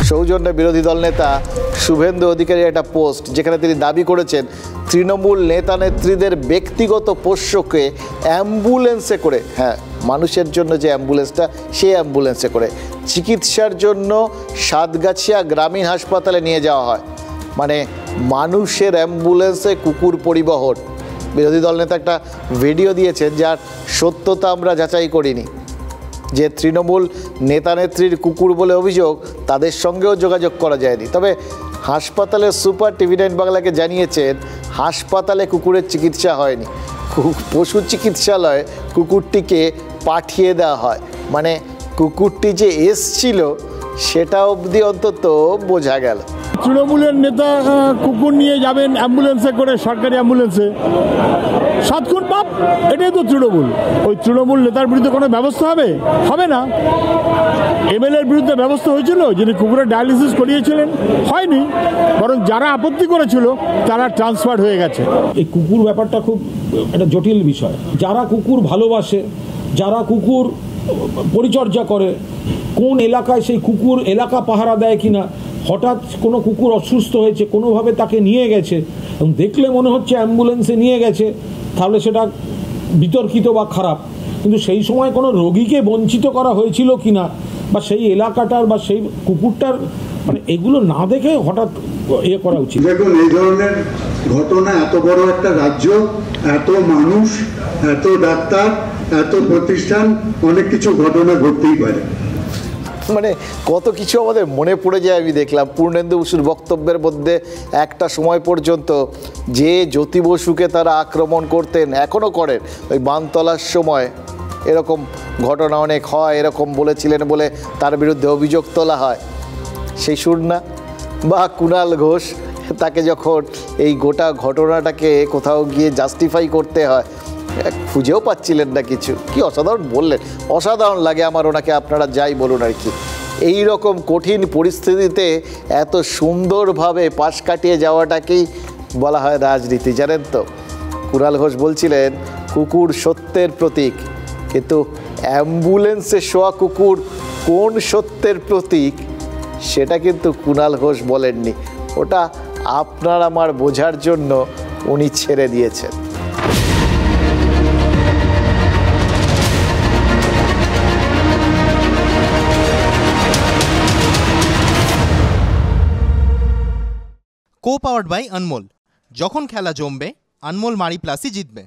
সৌজন্যে বিরোধী দল নেতা শুভেন্দু অধিকারীর একটা পোস্ট, যেখানে তিনি দাবি করেছেন তৃণমূল নেতা নেত্রীদের ব্যক্তিগত পোষ্যকে অ্যাম্বুলেন্সে করে, হ্যাঁ মানুষের জন্য যে অ্যাম্বুলেন্সটা, সেই অ্যাম্বুলেন্সে করে চিকিৎসার জন্য সাতগাছিয়া গ্রামীণ হাসপাতালে নিয়ে যাওয়া হয়। মানে মানুষের অ্যাম্বুলেন্সে কুকুর পরিবহন। বিরোধী দল নেতা একটা ভিডিও দিয়েছেন যার সত্যতা আমরা যাচাই করিনি। যে তৃণমূল নেতানেত্রীর কুকুর বলে অভিযোগ, তাদের সঙ্গেও যোগাযোগ করা যায়নি। তবে হাসপাতালের সুপার TV9 বাংলাকে জানিয়েছেন হাসপাতালে কুকুরের চিকিৎসা হয়নি, পশু চিকিৎসালয়ে কুকুরটিকে পাঠিয়ে দেওয়া হয়। মানে কুকুরটি যে এসছিল সেটা অবধি অন্তত বোঝা গেল। তৃণমূলের নেতা কুকুর নিয়ে যাবেন অ্যাম্বুলেন্সে করে, সরকারি অ্যাম্বুলেন্সে, 7 খুন পাপ। এটাই তো তৃণমূল। ওই তৃণমূল নেতার বিরুদ্ধে কোনো ব্যবস্থা হবে না। MLA-র বিরুদ্ধে ব্যবস্থা হয়েছিল, যিনি কুকুরের ডায়ালিসিস করিয়েছিলেন, হয়নি। বরং যারা আপত্তি করেছিল তারা ট্রান্সফার হয়ে গেছে। এই কুকুর ব্যাপারটা খুব একটা জটিল বিষয়। যারা কুকুর ভালোবাসে, যারা কুকুর পরিচর্যা করে, কোন এলাকায় সেই কুকুর এলাকা পাহারা দেয় কিনা, হঠাৎ কোনো কুকুর অসুস্থ হয়েছে, কোনোভাবে তাকে নিয়ে গেছে এবং দেখলে মনে হচ্ছে অ্যাম্বুলেন্সে নিয়ে গেছে, তাহলে সেটা বিতর্কিত বা খারাপ। কিন্তু সেই সময় কোনো রোগীকে বঞ্চিত করা হয়েছিল কিনা, বা সেই এলাকাটার বা সেই কুকুরটার, মানে এগুলো না দেখে হঠাৎ করা উচিত। দেখুন, এই ধরনের ঘটনা, এত বড় একটা রাজ্য, এত মানুষ, এত ডাক্তার, এত প্রতিষ্ঠান, অনেক কিছু ঘটনা ঘটতেই পারে। মানে কত কিছু আমাদের মনে পড়ে যায়। আমি দেখলাম পূর্ণেন্দু বসুর বক্তব্যের মধ্যে একটা সময় পর্যন্ত যে জ্যোতি বসুকে তারা আক্রমণ করতেন, এখনও করেন, ওই বানতলার সময় এরকম ঘটনা অনেক হয়, এরকম বলেছিলেন বলে তার বিরুদ্ধে অভিযোগ তোলা হয়, সেই সুর না? বা কুণাল ঘোষ, তাকে যখন এই গোটা ঘটনাটাকে কোথাও গিয়ে জাস্টিফাই করতে হয়, খুঁজেও পাচ্ছিলেন না কিছু। কি অসাধারণ বললেন, অসাধারণ লাগে আমার ওনাকে, আপনারা যাই বলুন আর কি। এই রকম কঠিন পরিস্থিতিতে এত সুন্দরভাবে পাশ কাটিয়ে যাওয়াটাকেই বলা হয় রাজনীতি, জানেন তো। কুণাল ঘোষ বলছিলেন কুকুর সত্যের প্রতীক, কিন্তু অ্যাম্বুলেন্সে শোয়া কুকুর কোন সত্যের প্রতীক সেটা কিন্তু কুণাল ঘোষ বলেননি। ওটা আপনার আমার বোঝার জন্য উনি ছেড়ে দিয়েছেন। Co powered by Anmol. যখন খেলা জমবে আনমোল মারি প্লাসই জিতবে।